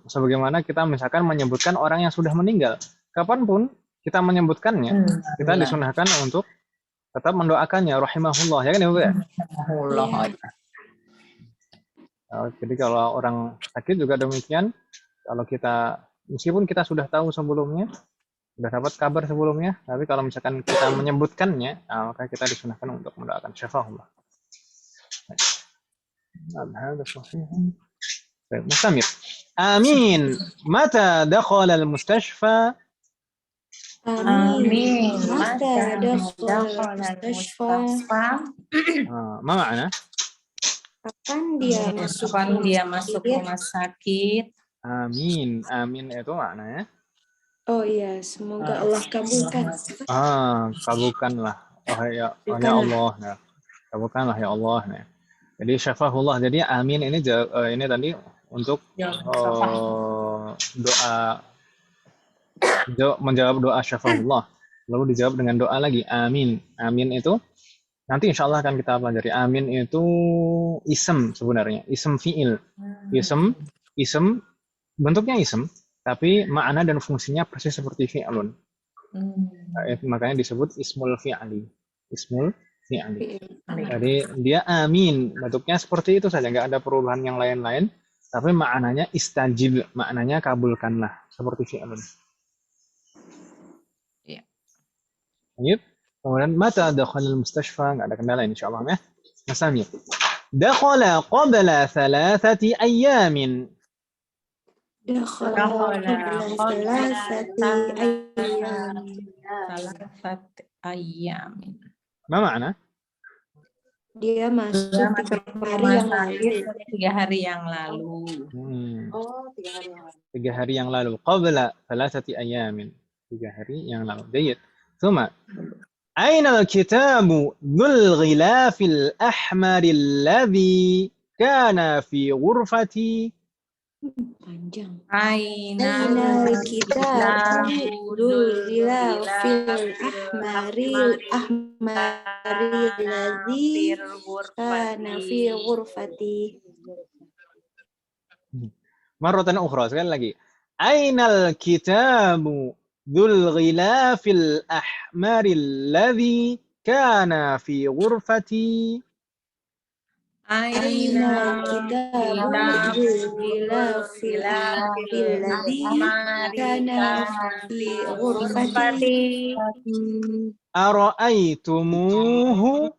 Sebagaimana kita misalkan menyebutkan orang yang sudah meninggal, kapanpun kita menyebutkannya, kita disunahkan untuk tetap mendoakannya, rahimahullah, ya kan ibu ya? Jadi kalau orang sakit juga demikian, kalau kita meskipun kita sudah tahu sebelumnya, sudah dapat kabar sebelumnya, tapi kalau misalkan kita menyebutkannya, maka kita disunahkan untuk mendoakan syafahullah. مستمر. آمين. متى دخل المستشفى؟ Amin. Mata dakhala mustashfa. ما معنى؟ Kapan dia masuk rumah sakit? Amin. Amin itu maknanya? Oh iya, semoga Allah kabulkan. Kabulkanlah. Ya Allah. Ya. Kabulkanlah ya Allah. Ya. Jadi syafahullah. Jadi amin ini tadi untuk menjawab doa syafahullah. Lalu dijawab dengan doa lagi. Amin. Amin itu nanti insya Allah akan kita pelajari. Amin itu ism sebenarnya. Ism fi'il. Ism bentuknya ism, tapi makna dan fungsinya persis seperti fi'lun. Makanya disebut ismul fi'ali. Ismul fi'ali. Jadi dia amin, bentuknya seperti itu saja, nggak ada perubahan yang lain-lain, tapi maknanya istajib, maknanya kabulkanlah, seperti fi'lun. Iya. Kemudian mata dakhala al-mustashfa, nggak ada kendala insyaallah ya. Masalnya dakhala qabla 3 ayyamin. Dakhala qabla 3 ayyamin. Ma makna? Dia masuk 3 hari yang lalu. 3 hari yang lalu. Qabla 3 ayyamin. 3 hari yang lalu. Baik. ثم أين الكتاب ذو الغلاف الأحمر الذي كان في غرفتي؟ panjang. Aina Kitab Dzul Ghilafil Ahmaril ladzi kana fi ghurfati. Marratan ukhra, sekali lagi. Ainal kitabu Dzul Ghilafil Ahmaril ladzi kana fi ghurfati. Aina Kitab Dzul Ghilafil Ahmaril ladzi kana fi ghurfati. Ara'aitumuhu?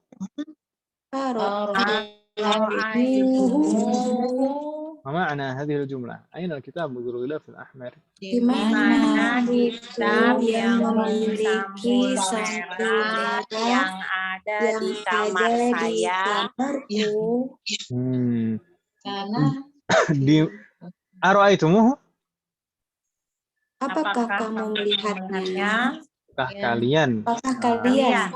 Ma ma'na hadhihi al-jumlah? Aina al-kitab Dzul Ghilafil Ahmar? Di mana kitab yang memiliki sampul merah yang ada di kamar saya? Karena Di ara'aitumuhu? Apakah kamu melihatnya? Apakah kalian? Apakah kalian?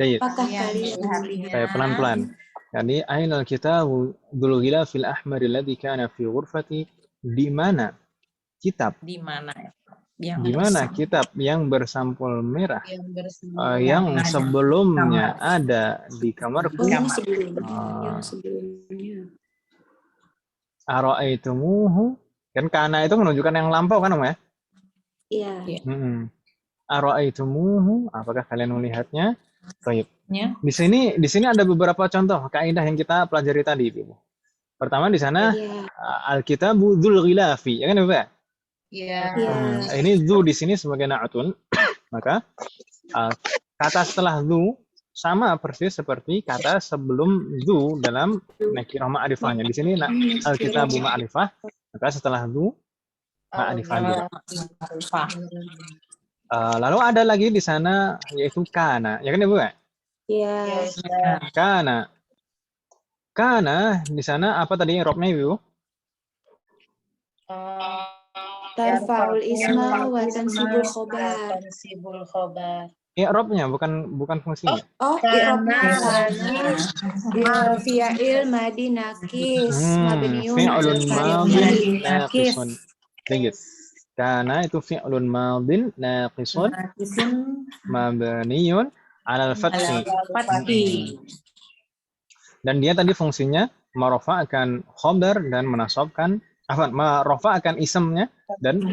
Baik. Apakah kalian? Saya pelan-pelan. Yani ainal kitabu Dzul Ghilafil Ahmar alladzi kana fi ghurfati, di mana kitab? Di mana? Di mana kitab yang bersampul merah yang yang sebelumnya ada di kamarku? Yang sebelumnya. Ara'aitumuhu? Kan kana itu menunjukkan yang lampau kan, Om ya? Iya. Ara'aitumuhu? Apakah kalian melihatnya? Baik. Ya. Di sini ada beberapa contoh kaidah yang kita pelajari tadi, Ibu. Pertama di sana Alkitabu Dzul Ghilafi, ya kan Ibu? Iya. Ini dzu di sini sebagai na'atun. Maka kata setelah dzu sama persis seperti kata sebelum dzu dalam nakirah ma'rifahnya. Di sini Alkitabu ma'rifah, maka setelah dzu ma'rifah juga. Lalu ada lagi di sana yaitu kana, ya kan Ibu? Iya. Kana. Kana di sana apa tadi robnya Ibu? Tarfa'ul isma wa tansibul khobar. Tansibul khobar. I'rabnya bukan fungsinya. Oh, i'rabnya kana fi'il madi nakis mabniun Fi'lun madin nakis. naqisun. Baik. Kana itu fi'lun madin naqisun mabniun 'alal fathi. Dan dia tadi fungsinya merofa'kan khobar dan menasabkan merofa'kan isimnya dan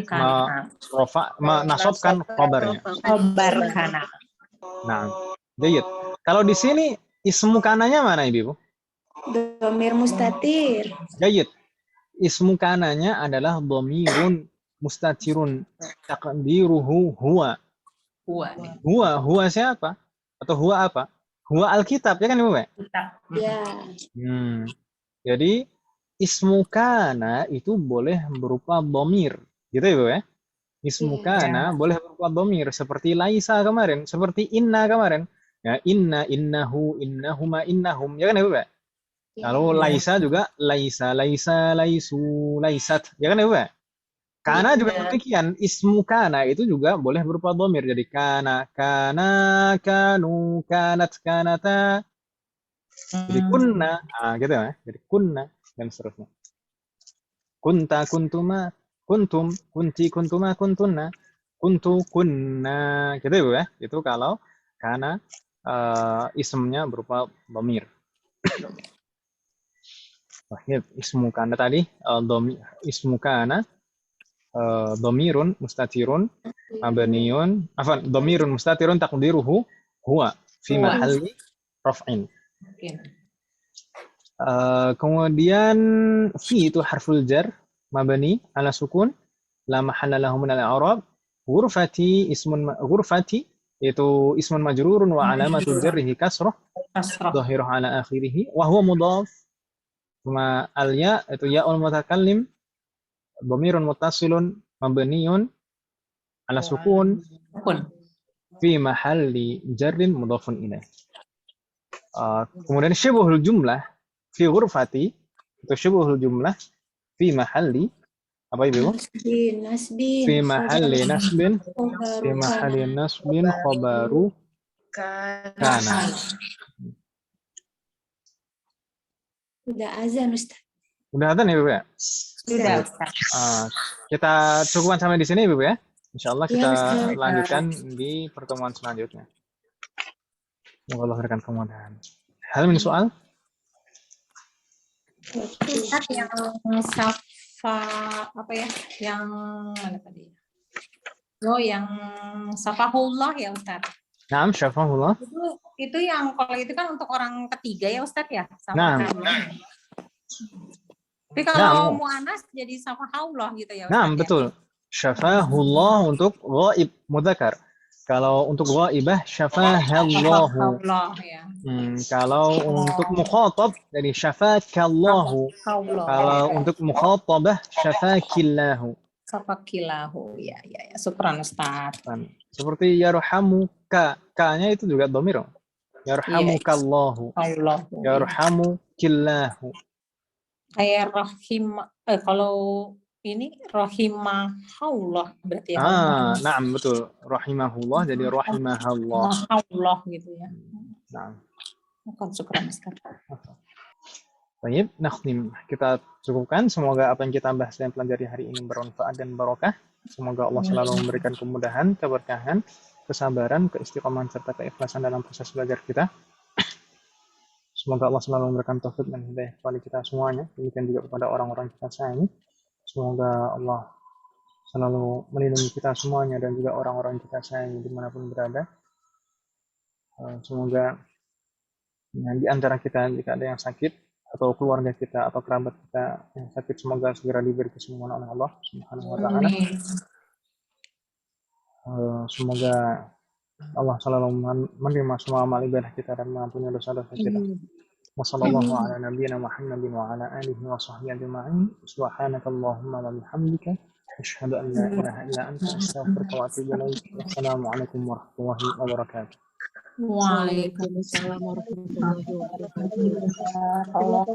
menasabkan khobarnya. Khobar kana. Nah, baik. Kalau di sini ismu kananya mana Ibu? Dhamir mustatir. Baik. Ismu kananya adalah dhamirun mustatirun taqdiruhu huwa. Huwa siapa? Atau huwa apa? Huwa alkitab ya kan Ibu? Ya. Jadi ismu kana itu boleh berupa dhamir. Gitu ya, Bu ya? Ismu kana boleh berupa dhamir seperti laisa kemarin, seperti inna kemarin. Ya, inna, innahu, innahuma, innahum. Ya kan ya, Bu ya? Lalu laisa juga laisa, laisu, laisat. Ya kan ya, Bu ya? Kana juga demikian. Ismu kana itu juga boleh berupa dhamir. Jadi kana, kanu, kanat, kanata. Jadi kunna, gitu ya. Jadi kunna dan seterusnya. Kunta, kuntuma, kuntum, kunti, kuntuma, kuntunna, kuntu, kunna, gitu ya Bu ya. Itu kalau karena ismnya berupa dhamir. Ismu kana tadi, ismu kana dhamirun mustatirun mabniun, dhamirun mustatirun taqdiruhu huwa fi mahalli raf'in. Kemudian fi itu harful jar mabni ala sukun la mahalla lahu min al-i'rab. Ghurfati itu ismun majrurun wa alamatu jarrihi kasrah dhahirah ala akhirih wa huwa mudhaf. Cuma al-ya itu ya'ul mutakallim dhamirun muttasilun mabniun ala sukun fi mahalli jarrin mudhafun ilaih. Kemudian syibhul jumlah fi ghurfati itu syibhul jumlah fi mahalli apa Ibu? Fi mahalli nasbin khabaru kana. Udah azan Ustaz. Udah azan ya Ibu ya? Sudah Ustaz. Kita cukupkan sampai di sini Ibu ya. Insyaallah kita Ustaz. lanjutkan di pertemuan selanjutnya. Semoga Allah berikan kemudahan. Hal min soal? Ustaz yang safa apa ya? Yang mana tadi? Oh, yang safahullah ya Ustaz. Naam, syafahullah. Itu yang kalau itu kan untuk orang ketiga ya Ustaz ya? Nah. Tapi kalau muannas jadi safahullah gitu ya Ustaz. Nah, betul. Syafahullah untuk ghaib mudzakar. Kalau untuk ghaibah syafahallahu. Ya. Kalau untuk mukhatab jadi syafakallahu. Kalau untuk mukhatabah syafakillahu. Safakillahu. Ya. Syukran Ustaz. Seperti yarhamuka. Ka-nya itu juga dhamir. Yarhamukallahu. Yarhamukillahu. Kayak kalau ini rahimahullah berarti ya. Na'am betul. Rahimahullah jadi rahimahallah. Allah gitu ya. Na'am. Syukran Ustaz. Baik, kita cukupkan. Semoga apa yang kita bahas dan pelajari hari ini bermanfaat dan barokah. Semoga Allah selalu memberikan kemudahan, keberkahan, kesabaran, keistiqomahan serta keikhlasan dalam proses belajar kita. Semoga Allah selalu memberikan taufik dan hidayah kepada kita semuanya. Demikian juga kepada orang-orang kita sayangi. Semoga Allah selalu melindungi kita semuanya dan juga orang-orang kita sayangi dimanapun berada. Semoga di antara kita jika ada yang sakit atau keluarga kita atau kerabat kita yang sakit semoga segera diberi kesembuhan oleh Allah Subhanahu wa taala. Semoga Allah selalu menerima semua amal ibadah kita dan mengampuni dosa-dosa kita. Wassallallahu ala nabiyyina Muhammadin wa ala alihi wa sahbihi ajma'in. Subhanakallahumma wa bihamdika asyhadu an la ilaha illa anta astaghfiruka wa atubu ilaik. Wassalamu alaikum warahmatullahi wabarakatuh. Waalaikumsalam warahmatullahi wabarakatuh. Allah